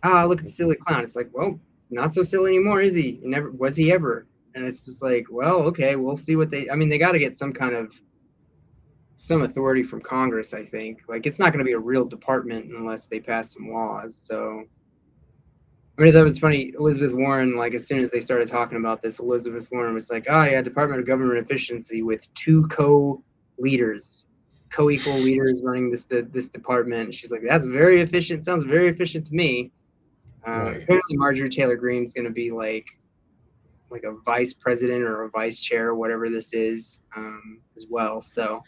Look at the silly clown. It's like, well, not so silly anymore, is he? Never was he ever. And it's just like, well, okay, we'll see what they got to get some authority from Congress, I think. Like, it's not going to be a real department unless they pass some laws. So that was funny. Elizabeth Warren, like, as soon as they started talking about this, Elizabeth Warren was like, oh yeah, Department of Government Efficiency with 2 co-equal leaders running this department. She's like, that's very efficient. Sounds very efficient to me. right. Apparently Marjorie Taylor Greene's going to be like a vice president or a vice chair or whatever this is, as well. So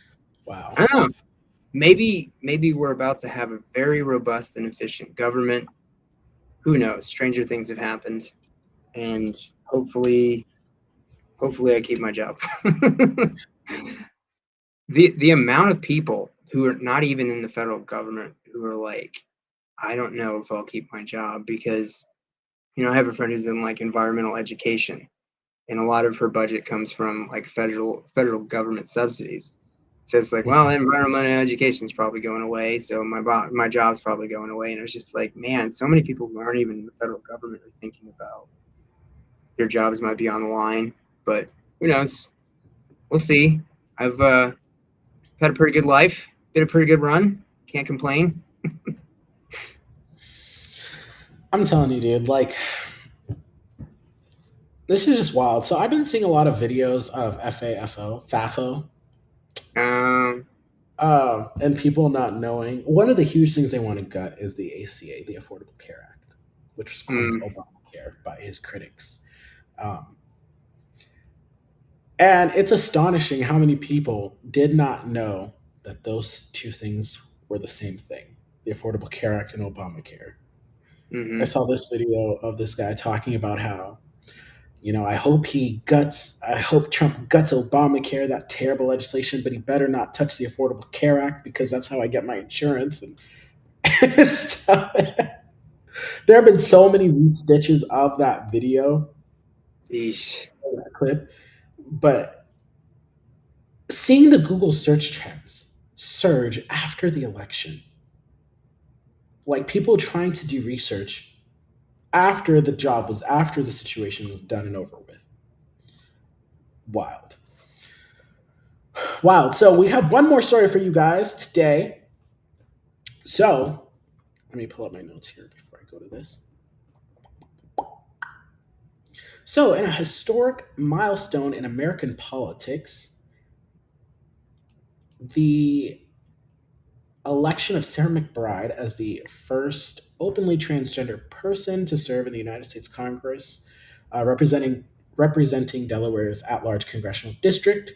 Wow. I don't know. Maybe we're about to have a very robust and efficient government. Who knows? Stranger things have happened, and hopefully I keep my job. The amount of people who are not even in the federal government who are like, I don't know if I'll keep my job, because I have a friend who's in like environmental education, and a lot of her budget comes from like federal government subsidies. So it's like, well, environmental education is probably going away, so my job's probably going away. And it's just like, man, so many people who aren't even in the federal government are thinking about their jobs might be on the line. But who knows? We'll see. I've had a pretty good life, been a pretty good run. Can't complain. I'm telling you, dude, like This is just wild. So I've been seeing a lot of videos of FAFO, Um, and people not knowing. One of the huge things they want to gut is the ACA, the Affordable Care Act, which was coined Obamacare by his critics. Um, and it's astonishing how many people did not know that those two things were the same thing, the Affordable Care Act and Obamacare. I saw this video of this guy talking about how, I hope Trump guts Obamacare, that terrible legislation, but he better not touch the Affordable Care Act because that's how I get my insurance and stuff. There have been so many restitches of that video, Eesh. that clip, but seeing the Google search trends surge after the election, like people trying to do research after the situation was done and over with. Wild. So we have one more story for you guys today. So let me pull up my notes here before I go to this. So, in a historic milestone in American politics, the election of Sarah McBride as the first openly transgender person to serve in the United States Congress, representing Delaware's at-large congressional district,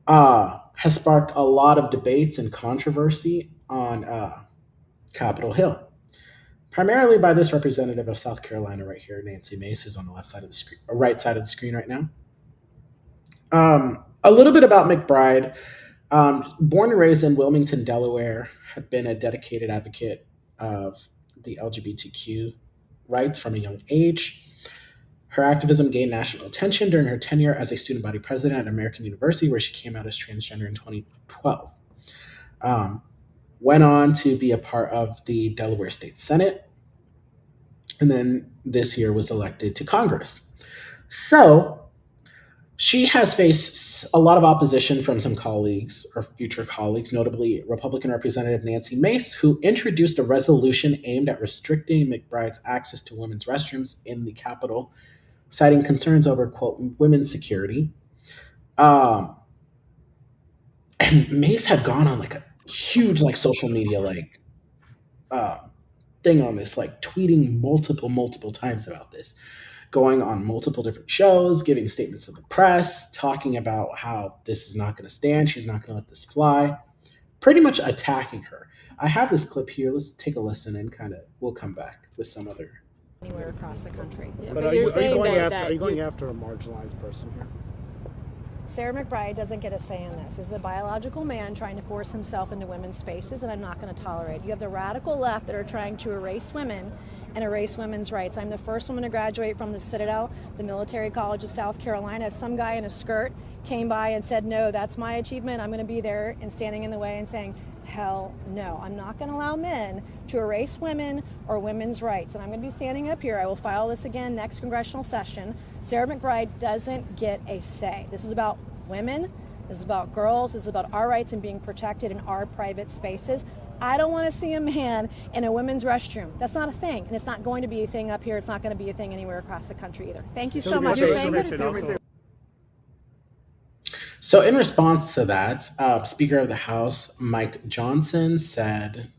has sparked a lot of debates and controversy on Capitol Hill, primarily by this representative of South Carolina right here, Nancy Mace, who's on the left side of the screen, right side of the screen right now. A little bit about McBride. Born and raised in Wilmington, Delaware, had been a dedicated advocate of the LGBTQ rights from a young age. Her activism gained national attention during her tenure as a student body president at American University, where she came out as transgender in 2012. Went on to be a part of the Delaware State Senate, and then this year was elected to Congress. So she has faced a lot of opposition from some colleagues or future colleagues, notably Republican Representative Nancy Mace, who introduced a resolution aimed at restricting McBride's access to women's restrooms in the Capitol, citing concerns over, quote, women's security. And Mace had gone on like a huge social media thing on this, tweeting multiple times about this, going on multiple different shows, giving statements to the press, talking about how this is not going to stand, she's not going to let this fly, pretty much attacking her. I have this clip here. Let's take a listen and we'll come back with some other. Anywhere across the country. Yeah, but are you going after a marginalized person here? Sarah McBride doesn't get a say in this. This is a biological man trying to force himself into women's spaces, and I'm not going to tolerate it. You have the radical left that are trying to erase women and erase women's rights. I'm the first woman to graduate from the Citadel, the military college of South Carolina. If some guy in a skirt came by and said, no, that's my achievement, I'm going to be there and standing in the way and saying, hell no. I'm not going to allow men to erase women or women's rights. And I'm going to be standing up here. I will file this again next congressional session. Sarah McBride doesn't get a say. This is about women. This is about girls. This is about our rights and being protected in our private spaces. I don't want to see a man in a women's restroom. That's not a thing. And it's not going to be a thing up here. It's not going to be a thing anywhere across the country either. Thank you so much. So in response to that, Speaker of the House, Mike Johnson, said,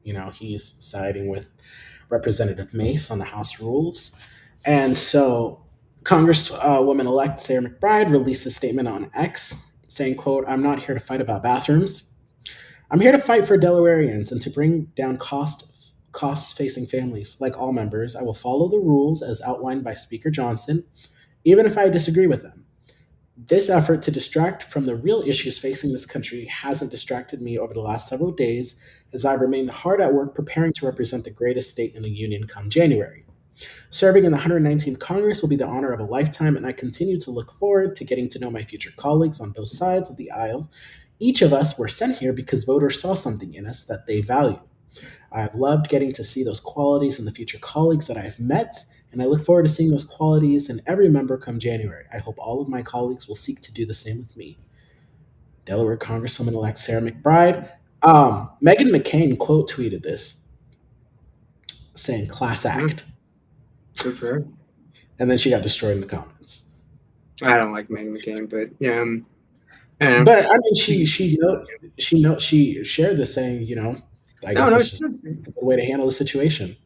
he's siding with Representative Mace on the House rules. And so Congresswoman-elect Sarah McBride released a statement on X saying, quote, I'm not here to fight about bathrooms. I'm here to fight for Delawareans and to bring down costs facing families. Like all members, I will follow the rules as outlined by Speaker Johnson, even if I disagree with them. This effort to distract from the real issues facing this country hasn't distracted me over the last several days, as I've remained hard at work preparing to represent the greatest state in the union come January. Serving in the 119th Congress will be the honor of a lifetime, and I continue to look forward to getting to know my future colleagues on both sides of the aisle. Each of us were sent here because voters saw something in us that they value. I have loved getting to see those qualities in the future colleagues that I have met, and I look forward to seeing those qualities in every member come January. I hope all of my colleagues will seek to do the same with me. Delaware Congresswoman-elect Sarah McBride. Meghan McCain quote tweeted this, saying, class act. Good for her. and then she got destroyed in the comments. I don't like Meghan McCain, but yeah. But I mean, she shared this saying, I guess it's a good way to handle the situation.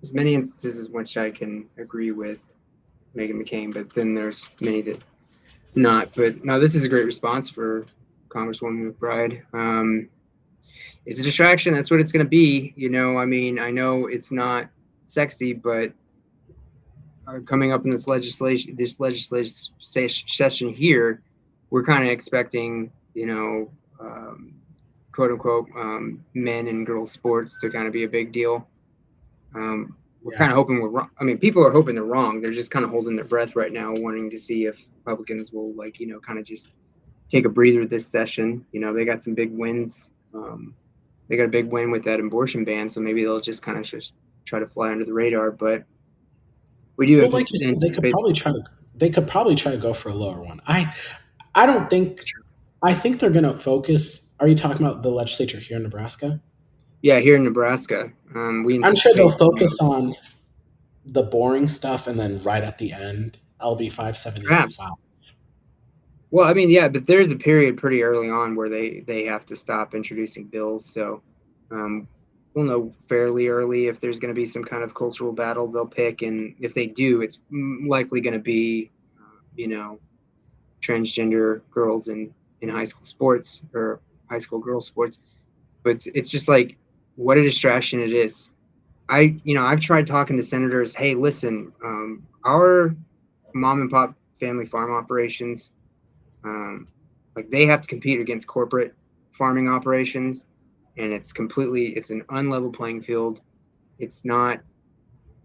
There's many instances in which I can agree with Meghan McCain, but then there's many that not. But no, this is a great response for Congresswoman McBride. It's a distraction. That's what it's going to be. I mean, I know it's not sexy, but coming up in this legislative session here, we're kind of expecting, quote unquote, men and girls sports to kind of be a big deal. We're kind of hoping we're wrong. I mean, people are hoping they're wrong. They're just kind of holding their breath right now, wanting to see if Republicans will, kind of just take a breather this session. They got some big wins. They got a big win with that abortion ban, so maybe they'll just kind of just try to fly under the radar. But we do anticipate. They could probably try to go for a lower one. I don't think. I think they're going to focus. Are you talking about the legislature here in Nebraska? Yeah, here in Nebraska. I'm sure they'll focus on the boring stuff, and then right at the end, LB 575. Well, I mean, yeah, but there's a period pretty early on where they have to stop introducing bills. So we'll know fairly early if there's going to be some kind of cultural battle they'll pick. And if they do, it's likely going to be, transgender girls in high school sports or high school girls sports. But it's just like, what a distraction it is. I've tried talking to senators. Hey, listen, our mom and pop family farm operations, they have to compete against corporate farming operations, and it's an unlevel playing field. It's not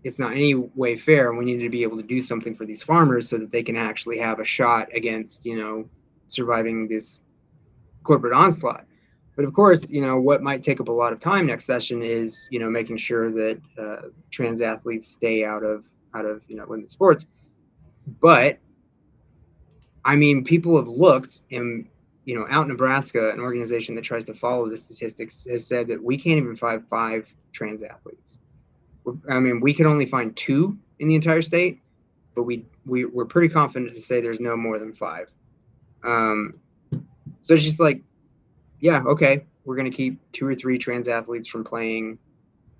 any way fair, and we need to be able to do something for these farmers so that they can actually have a shot against, surviving this corporate onslaught. But of course, what might take up a lot of time next session is, making sure that trans athletes stay out of women's sports. But I mean, people have looked, and out in Nebraska, an organization that tries to follow the statistics has said that we can't even find 5 trans athletes. I mean, we could only find 2 in the entire state, but we're pretty confident to say there's no more than 5. So it's just like, yeah, okay, we're going to keep 2 or 3 trans athletes from playing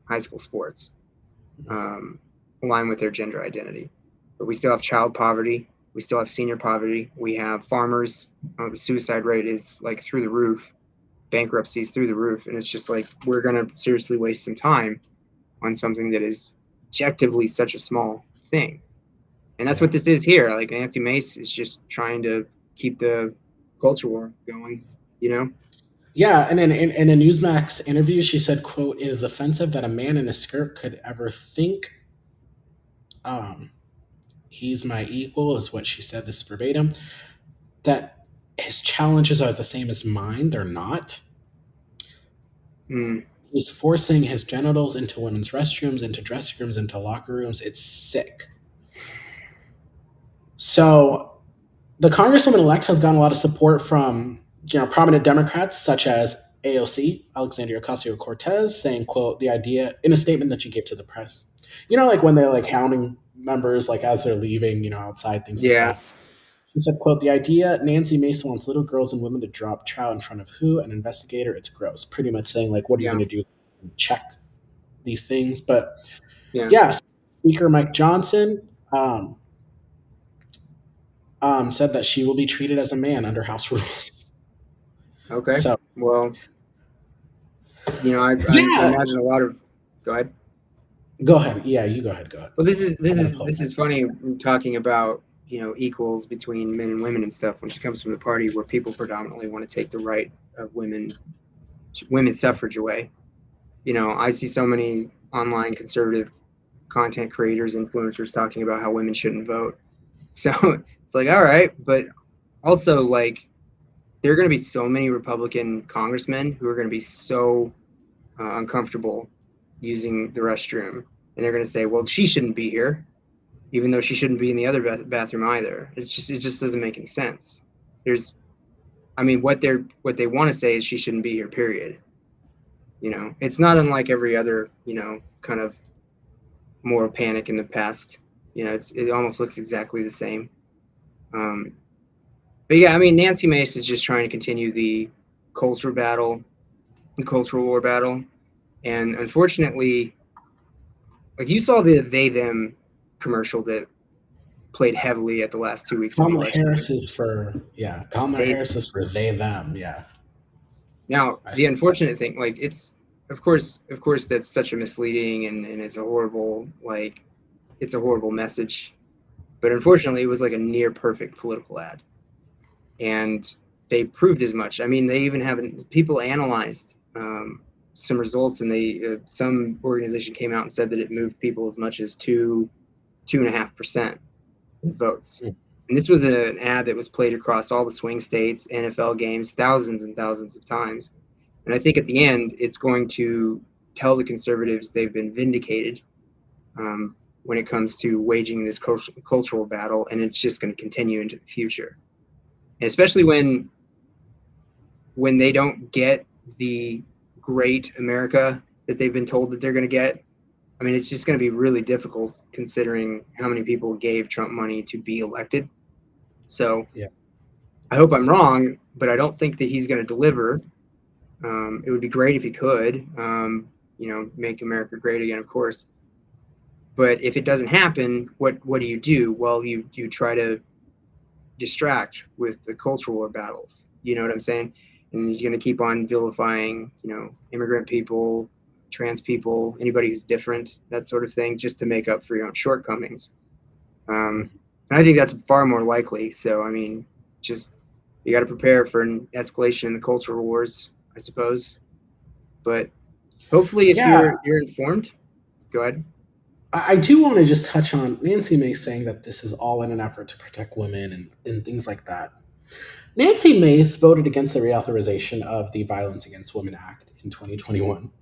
high school sports, aligned with their gender identity. But we still have child poverty. We still have senior poverty. We have farmers. The suicide rate is through the roof. Bankruptcies through the roof. And it's just like, we're going to seriously waste some time on something that is objectively such a small thing. And that's what this is here. Nancy Mace is just trying to keep the culture war going, Yeah, and in a Newsmax interview, she said, quote, "It is offensive that a man in a skirt could ever think he's my equal," is what she said, this verbatim, that his challenges are the same as mine. They're not. He's forcing his genitals into women's restrooms, into dressing rooms, into locker rooms. It's sick. So the Congresswoman-elect has gotten a lot of support from prominent Democrats such as AOC, Alexandria Ocasio-Cortez, saying, quote, "The idea," in a statement that she gave to the press, when they're hounding members as they're leaving, outside, things like that. She said, quote, "The idea Nancy Mace wants little girls and women to drop trout in front of who? An investigator? It's gross." Pretty much saying what are you going to do? Check these things. But Speaker Mike Johnson said that she will be treated as a man under House rules. Okay. So, well, I imagine a lot of. Go ahead. Go ahead. Yeah, you go ahead. Go ahead. Well, this is funny talking about equals between men and women and stuff when she comes from the party where people predominantly want to take the right of women's suffrage away. I see so many online conservative content creators, influencers talking about how women shouldn't vote. So it's all right, but also there are going to be so many Republican congressmen who are going to be so uncomfortable using the restroom, and they're going to say, well, she shouldn't be here, even though she shouldn't be in the other bathroom either. It just doesn't make any sense. What they want to say is she shouldn't be here, period. It's not unlike every other, kind of moral panic in the past it almost looks exactly the same. But yeah, I mean, Nancy Mace is just trying to continue the cultural war battle, and unfortunately, like you saw the they them commercial that played heavily at the last 2 weeks of the Kamala election. Harris is for they them. Yeah. Now, the unfortunate thing, like it's of course that's such a misleading and it's a horrible message. But unfortunately, it was like a near perfect political ad. And they proved as much. I mean, they even have people analyzed some results, and some organization came out and said that it moved people as much as 2.5% votes. Mm. And this was an ad that was played across all the swing states, NFL games, thousands and thousands of times. And I think at the end, it's going to tell the conservatives they've been vindicated when it comes to waging this cultural battle, and it's just going to continue into the future. And especially when they don't get the great America that they've been told that they're going to get. I mean, it's just going to be really difficult considering how many people gave Trump money to be elected. So yeah. I hope I'm wrong, but I don't think that he's going to deliver. It would be great if he could, make America great again, of course. But if it doesn't happen, what do you do? Well, you try to distract with the cultural war battles. You know what I'm saying? And he's going to keep on vilifying, immigrant people, trans people, anybody who's different, that sort of thing, just to make up for your own shortcomings. And I think that's far more likely. So, I mean, just you got to prepare for an escalation in the cultural wars, I suppose. But hopefully, if you're informed, go ahead. I do want to just touch on Nancy Mace saying that this is all in an effort to protect women and things like that. Nancy Mace voted against the reauthorization of the Violence Against Women Act in 2021.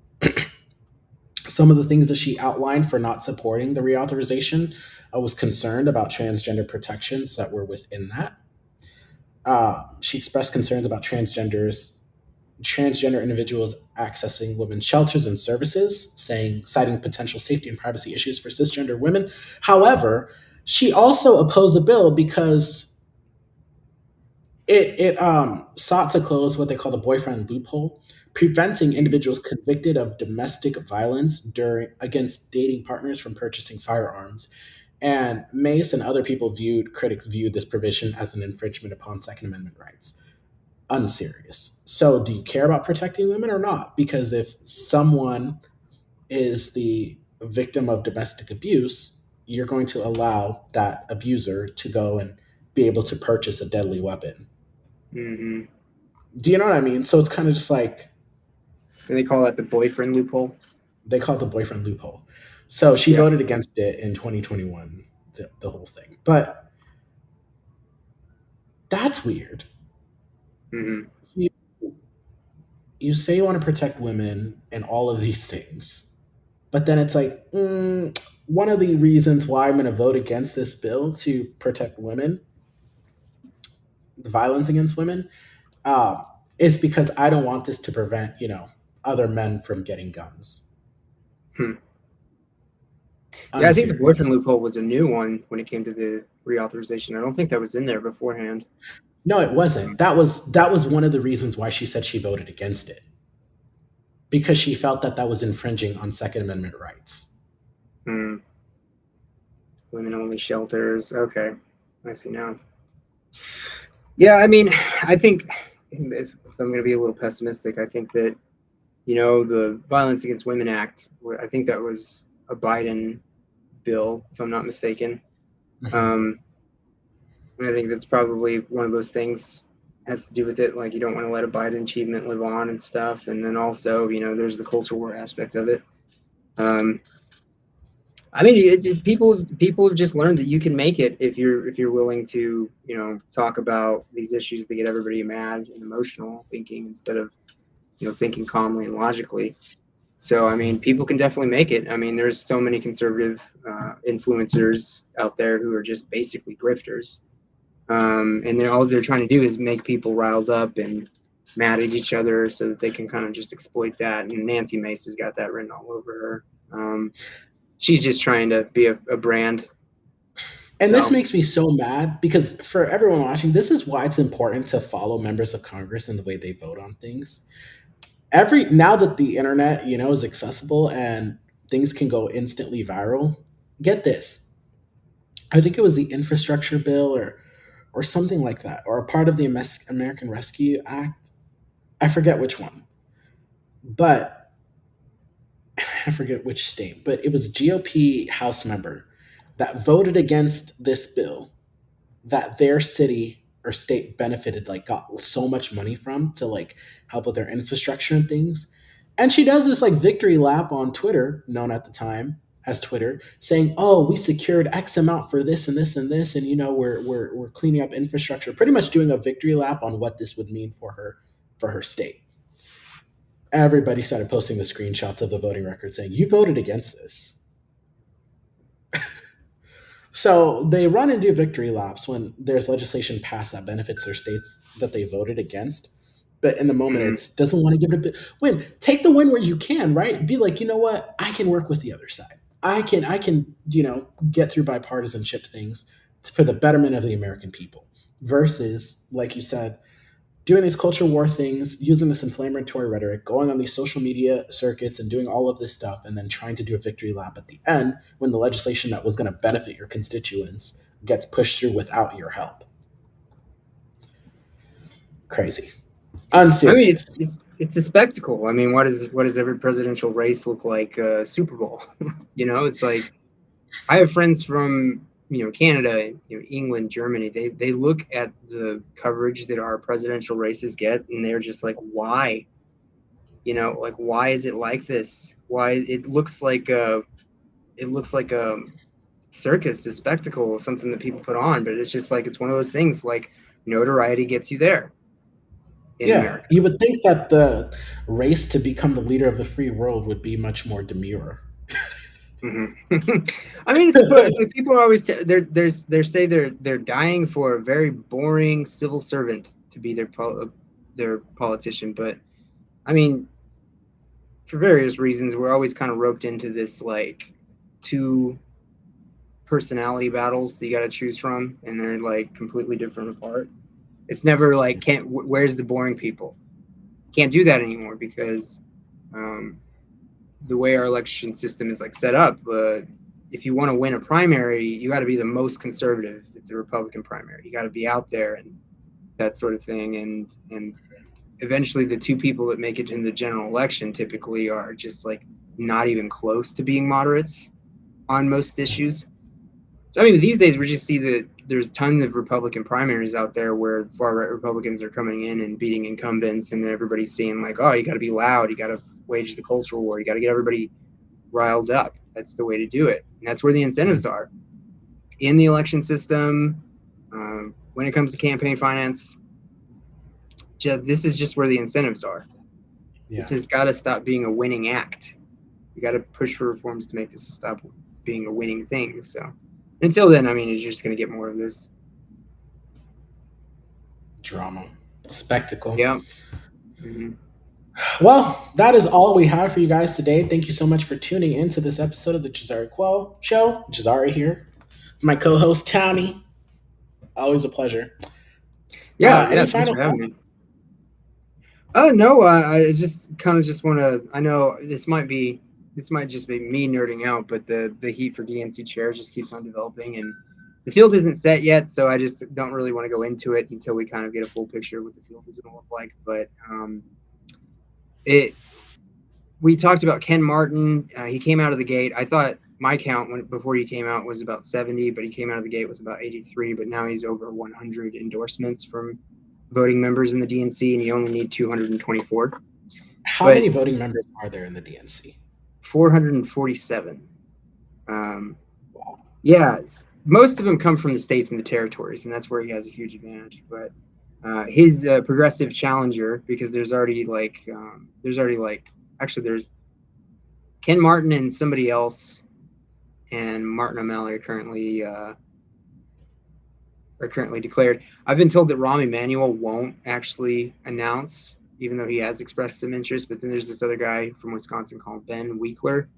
Some of the things that she outlined for not supporting the reauthorization was concerned about transgender protections that were within that. She expressed concerns about transgender individuals accessing women's shelters and services, citing potential safety and privacy issues for cisgender women. However, she also opposed the bill because it sought to close what they call the boyfriend loophole, preventing individuals convicted of domestic violence against dating partners from purchasing firearms. And Mace and other critics viewed this provision as an infringement upon Second Amendment rights. Unserious. So do you care about protecting women or not? Because if someone is the victim of domestic abuse, you're going to allow that abuser to go and be able to purchase a deadly weapon. Mm-hmm. Do you know what I mean? So it's kind of just like... And they call that the boyfriend loophole? They call it the boyfriend loophole. So she voted against it in 2021, the whole thing. But that's weird. Mm-hmm. You say you want to protect women and all of these things, but then it's like, one of the reasons why I'm going to vote against this bill to protect women, the violence against women, is because I don't want this to prevent, other men from getting guns. Yeah, I think the boyfriend loophole was a new one when it came to the reauthorization. I don't think that was in there beforehand. No, it wasn't. That was one of the reasons why she said she voted against it, because she felt that was infringing on Second Amendment rights. Women-only shelters. Okay, I see now. Yeah, I mean, I think if I'm going to be a little pessimistic, I think that, the Violence Against Women Act, I think that was a Biden bill, if I'm not mistaken. And I think that's probably one of those things has to do with it. Like, you don't want to let a Biden achievement live on and stuff. And then also, there's the cultural war aspect of it. I mean, it just people have just learned that you can make it if you're willing to, talk about these issues that get everybody mad and emotional thinking instead of, thinking calmly and logically. So, I mean, people can definitely make it. I mean, there's so many conservative influencers out there who are just basically grifters. And all they're trying to do is make people riled up and mad at each other so that they can kind of just exploit that. And Nancy Mace has got that written all over her. She's just trying to be a brand And this So makes me so mad because for everyone watching, this is why it's important to follow members of Congress and the way they vote on things. Now that the internet, is accessible and things can go instantly viral, get this. I think it was the infrastructure bill or something like that, or a part of the American Rescue Act. I forget which one, but I forget which state, but it was a GOP House member that voted against this bill that their city or state benefited, like got so much money from to like help with their infrastructure and things. And she does this like victory lap on Twitter, known at the time as Twitter, saying, "Oh, we secured X amount for this and this and this, and we're cleaning up infrastructure." Pretty much doing a victory lap on what this would mean for her state. Everybody started posting the screenshots of the voting record saying, "You voted against this." So they run and do victory laps when there's legislation passed that benefits their states that they voted against. But in the moment, mhm. it doesn't want to give it a win. Take the win where you can, right? Be like, you know what? I can work with the other side. I can, get through bipartisanship things for the betterment of the American people. Versus, like you said, doing these culture war things, using this inflammatory rhetoric, going on these social media circuits and doing all of this stuff, and then trying to do a victory lap at the end when the legislation that was going to benefit your constituents gets pushed through without your help. Crazy. I mean, Unserious. it's a spectacle. I mean, what does every presidential race look like? Super Bowl. It's like I have friends from Canada, England, Germany. They look at the coverage that our presidential races get, and they're just like, why? Like why is it like this? Why it looks like a circus, a spectacle, something that people put on, but it's just like it's one of those things. Like notoriety gets you there in Yeah, America. you would think that the race to become the leader of the free world would be much more demure. Mhm. I mean, it's like people are always they say they're dying for a very boring civil servant to be their politician, but I mean, for various reasons, we're always kind of roped into this like two personality battles that you got to choose from, and they're like completely different apart. It's never like where's the boring people? Can't do that anymore because um, the way our election system is like set up, if you want to win a primary, you got to be the most conservative. It's a Republican primary. You got to be out there and that sort of thing. And eventually, the two people that make it in the general election typically are just like not even close to being moderates on most issues. So I mean, these days we just see that there's tons of Republican primaries out there where far right Republicans are coming in and beating incumbents, and then everybody's seeing like, oh, you got to be loud, you got to wage the cultural war, you got to get everybody riled up. That's the way to do it, and that's where the incentives are in the election system. When it comes to campaign finance, this is just where the incentives are. Yeah. This has got to stop being a winning act. You got to push for reforms to make this stop being a winning thing. So until then, I mean, you're just going to get more of this Drama. Spectacle. yeah. Mm-hmm. Well, that is all we have for you guys today. Thank you so much for tuning into this episode of the Jazari Quell Show. Jazari here. My co-host, Tommy. Always a pleasure. Yeah, Any thanks final for having thoughts? me. Oh no, I just kind of just want to. I know this might just be me nerding out, but the heat for DNC chairs just keeps on developing, and the field isn't set yet, so I just don't really want to go into it until we kind of get a full picture of what the field is going to look like. But we talked about Ken Martin. He came out of the gate. I thought my count before he came out was about 70, but he came out of the gate with about 83. But now he's over 100 endorsements from voting members in the DNC, and you only need 224. How many voting members are there in the DNC? 447. Wow. Yeah, most of them come from the states and the territories, and that's where he has a huge advantage. But his progressive challenger, because there's Ken Martin and somebody else, and Martin O'Malley are currently declared. I've been told that Rahm Emanuel won't actually announce, even though he has expressed some interest. But then there's this other guy from Wisconsin called Ben Winkler.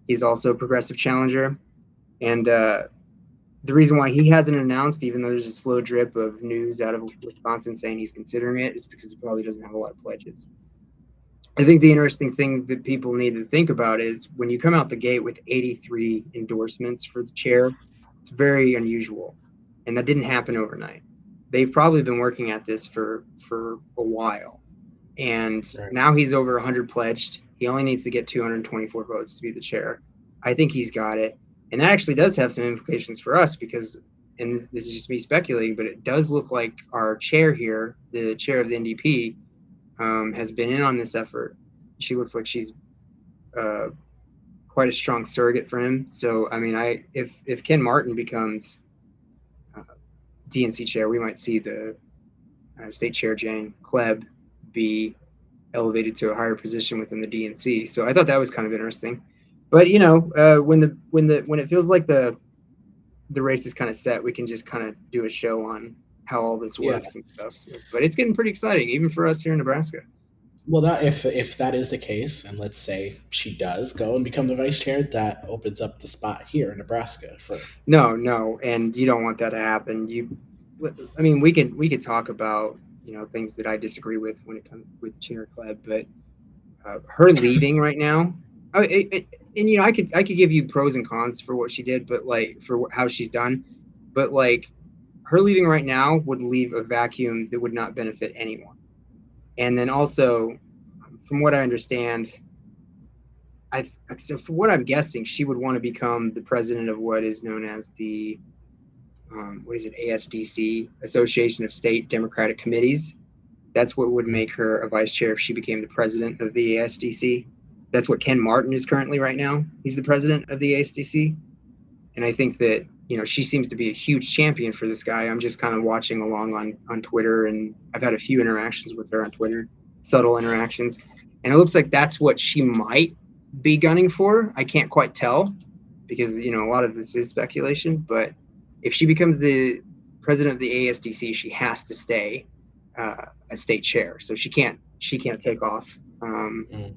He's also a progressive challenger. And the reason why he hasn't announced, even though there's a slow drip of news out of Wisconsin saying he's considering it, is because he probably doesn't have a lot of pledges. I think the interesting thing that people need to think about is when you come out the gate with 83 endorsements for the chair, it's very unusual. And that didn't happen overnight. They've probably been working at this for a while. And now he's over 100 pledged. He only needs to get 224 votes to be the chair. I think he's got it. And that actually does have some implications for us because, and this is just me speculating, but it does look like our chair here, the chair of the NDP, has been in on this effort. She looks like she's quite a strong surrogate for him. So, I mean, if Ken Martin becomes DNC chair, we might see the state chair Jane Kleb be elevated to a higher position within the DNC. So I thought that was kind of interesting. But you know, when it feels like the race is kind of set, we can just kind of do a show on how all this works and stuff. So, but it's getting pretty exciting, even for us here in Nebraska. Well, if that is the case, and let's say she does go and become the vice chair, that opens up the spot here in Nebraska for. No, and you don't want that to happen. I mean, we could talk about things that I disagree with when it comes with Chair Kleb, but her leaving right now, and I could give you pros and cons for what she did, but like for how she's done, but like her leaving right now would leave a vacuum that would not benefit anyone. And then also, from what I understand, so for what I'm guessing, she would want to become the president of what is known as the ASDC, Association of State Democratic Committees. That's what would make her a vice chair if she became the president of the ASDC. That's what Ken Martin is currently right now. He's the president of the ASDC. And I think that, she seems to be a huge champion for this guy. I'm just kind of watching along on Twitter, and I've had a few interactions with her on Twitter, subtle interactions. And it looks like that's what she might be gunning for. I can't quite tell because, a lot of this is speculation. But if she becomes the president of the ASDC, she has to stay a state chair. So she can't take off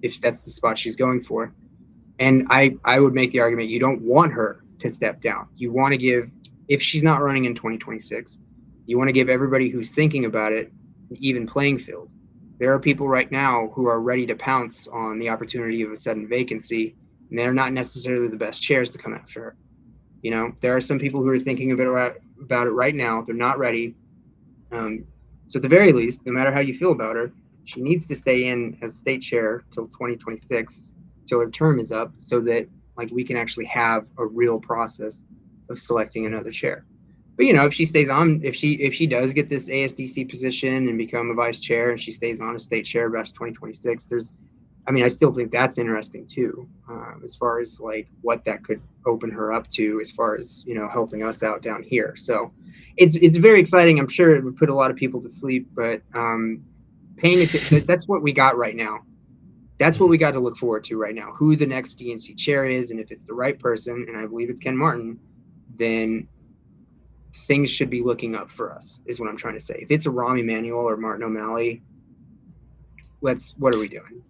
if that's the spot she's going for. And I would make the argument you don't want her to step down. You want to give, if she's not running in 2026, you want to give everybody who's thinking about it an even playing field. There are people right now who are ready to pounce on the opportunity of a sudden vacancy, and they're not necessarily the best chairs to come after her. There are some people who are thinking about it right now. They're not ready. So at the very least, no matter how you feel about her, she needs to stay in as state chair till 2026, till her term is up, so that we can actually have a real process of selecting another chair. But if she stays on, if she does get this ASDC position and become a vice chair, and she stays on as state chair past 2026, I still think that's interesting too, as far as what that could open her up to, as far as helping us out down here. So it's very exciting. I'm sure it would put a lot of people to sleep, but paying attention, that's what we got right now. That's what we got to look forward to right now, who the next DNC chair is. And if it's the right person, and I believe it's Ken Martin, then things should be looking up for us, is what I'm trying to say. If it's a Rahm Emanuel or Martin O'Malley, what are we doing?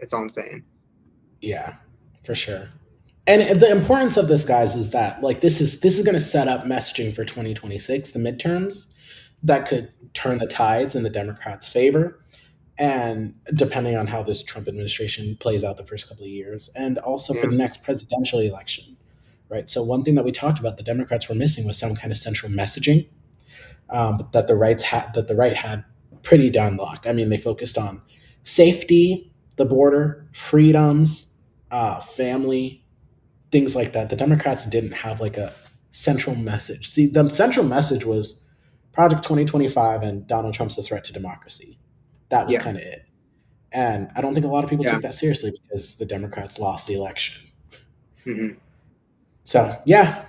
That's all I'm saying. Yeah, for sure. And the importance of this, guys, is that this is going to set up messaging for 2026, the midterms, that could turn the tides in the Democrats' favor. And depending on how this Trump administration plays out the first couple of years, and also for the next presidential election, right? So one thing that we talked about, the Democrats were missing was some kind of central messaging that the right had pretty down locked. They focused on safety, the border, freedoms, family, things like that. The Democrats didn't have a central message. See, the central message was Project 2025 and Donald Trump's a threat to democracy. That was kind of it. And I don't think a lot of people took that seriously because the Democrats lost the election. Mm-hmm. So, yeah.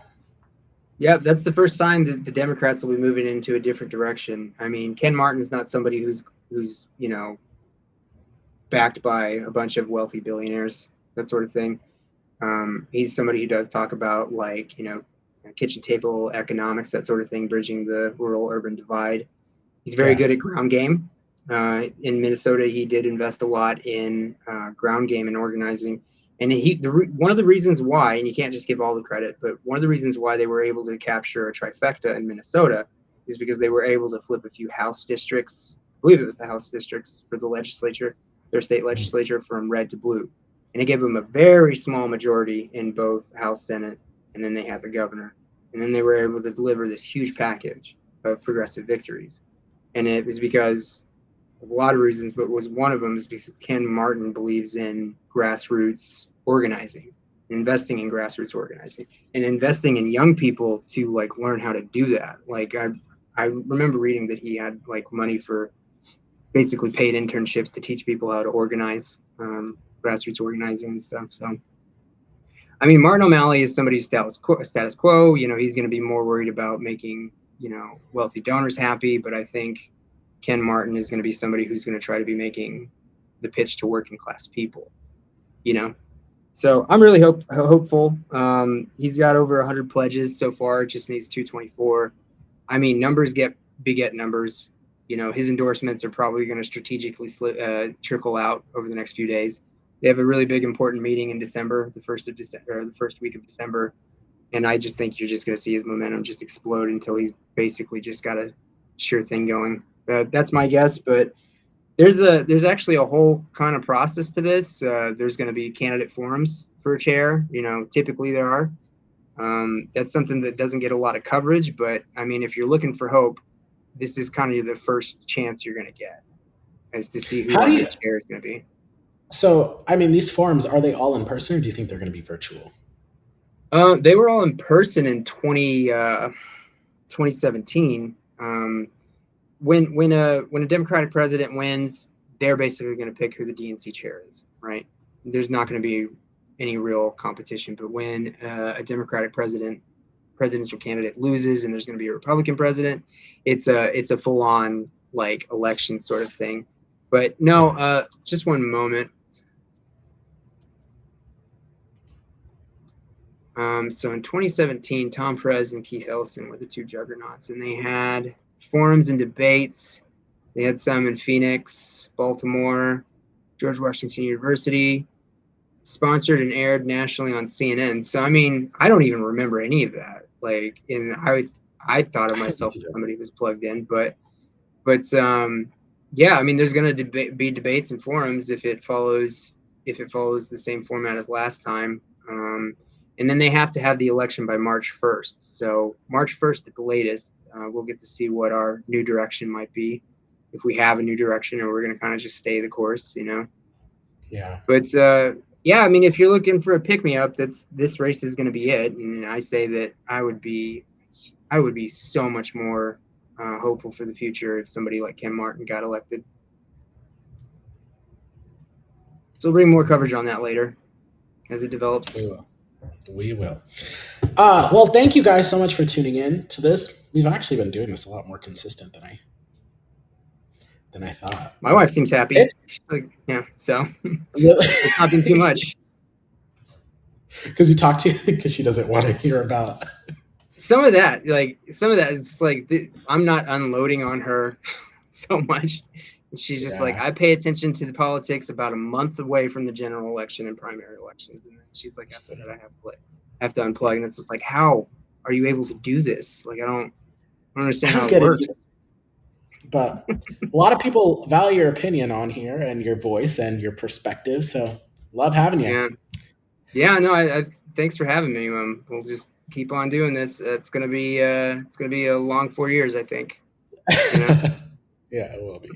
Yeah, that's the first sign that the Democrats will be moving into a different direction. Ken Martin is not somebody who's backed by a bunch of wealthy billionaires, that sort of thing. He's somebody who does talk about kitchen table economics, that sort of thing, bridging the rural-urban divide. He's very good at ground game. In Minnesota, he did invest a lot in ground game and organizing. And one of the reasons why, and you can't just give all the credit, but one of the reasons why they were able to capture a trifecta in Minnesota is because they were able to flip a few House districts. I believe it was the House districts for the legislature, their state legislature, from red to blue. And it gave them a very small majority in both House, Senate, and then they had the governor. And then they were able to deliver this huge package of progressive victories. And it was because of a lot of reasons, but was one of them is because Ken Martin believes in grassroots organizing, investing in grassroots organizing, and investing in young people to like learn how to do that. Like I remember reading that he had like money for basically paid internships to teach people how to organize, grassroots organizing and stuff. So, I mean, Martin O'Malley is somebody who's status quo. You know, he's going to be more worried about making, you know, wealthy donors happy. But I think Ken Martin is going to be somebody who's going to try to be making the pitch to working class people, you know? So I'm really hopeful. He's got over 100 pledges so far. It just needs 224. I mean, numbers beget numbers. You know, his endorsements are probably going to strategically trickle out over the next few days. They have a really big, important meeting in December, the first week of December. And I just think you're just going to see his momentum just explode until he's basically just got a sure thing going. That's my guess, but there's actually a whole kind of process to this. There's going to be candidate forums for a chair. You know, typically there are. That's something that doesn't get a lot of coverage, but I mean, if you're looking for hope, this is kind of the first chance you're going to get as to see who the chair is going to be. So, I mean, these forums, are they all in person, or do you think they're going to be virtual? They were all in person in 2017. When a Democratic president wins, they're basically going to pick who the DNC chair is, right? There's not going to be any real competition. But when a Democratic presidential candidate loses and there's going to be a Republican president, it's a full-on like election sort of thing. But no, just one moment. So in 2017, Tom Perez and Keith Ellison were the two juggernauts, and they had forums and debates. They had some in Phoenix, Baltimore, George Washington University, sponsored and aired nationally on CNN. So, I mean, I don't even remember any of that. Like, and I thought of myself as somebody who was plugged in, but yeah, I mean, there's going to be debates and forums if it follows the same format as last time. And then they have to have the election by March 1st. So March 1st at the latest, we'll get to see what our new direction might be, if we have a new direction, or we're going to kind of just stay the course, you know? Yeah. But yeah, I mean, if you're looking for a pick-me-up, this race is going to be it. And I say that I would be so much more hopeful for the future if somebody like Ken Martin got elected. So we'll bring more coverage on that later as it develops. We will. Well, thank you guys so much for tuning in to this. We've actually been doing this a lot more consistent than I thought. My wife seems happy. Yeah, so it's not been too much. Because you talk to, because she doesn't want to hear about some of that. It's like I'm not unloading on her so much. She's just like, I pay attention to the politics about a month away from the general election and primary elections, and then she's like, after that, I have to unplug, and it's just like, how are you able to do this? Like, I don't understand how it works. But a lot of people value your opinion on here and your voice and your perspective, so love having you. Yeah. No, I thanks for having me. We'll just keep on doing this. It's gonna be a long 4 years, I think. You know? Yeah, it will be.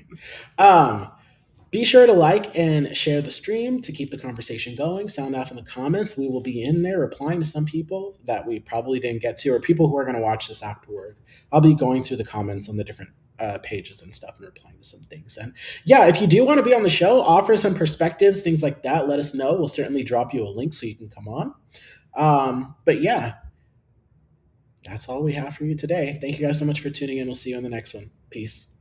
Be sure to like and share the stream to keep the conversation going. Sound off in the comments. We will be in there replying to some people that we probably didn't get to, or people who are going to watch this afterward. I'll be going through the comments on the different pages and stuff and replying to some things. And yeah, if you do want to be on the show, offer some perspectives, things like that, let us know. We'll certainly drop you a link so you can come on. But yeah, that's all we have for you today. Thank you guys so much for tuning in. We'll see you on the next one. Peace.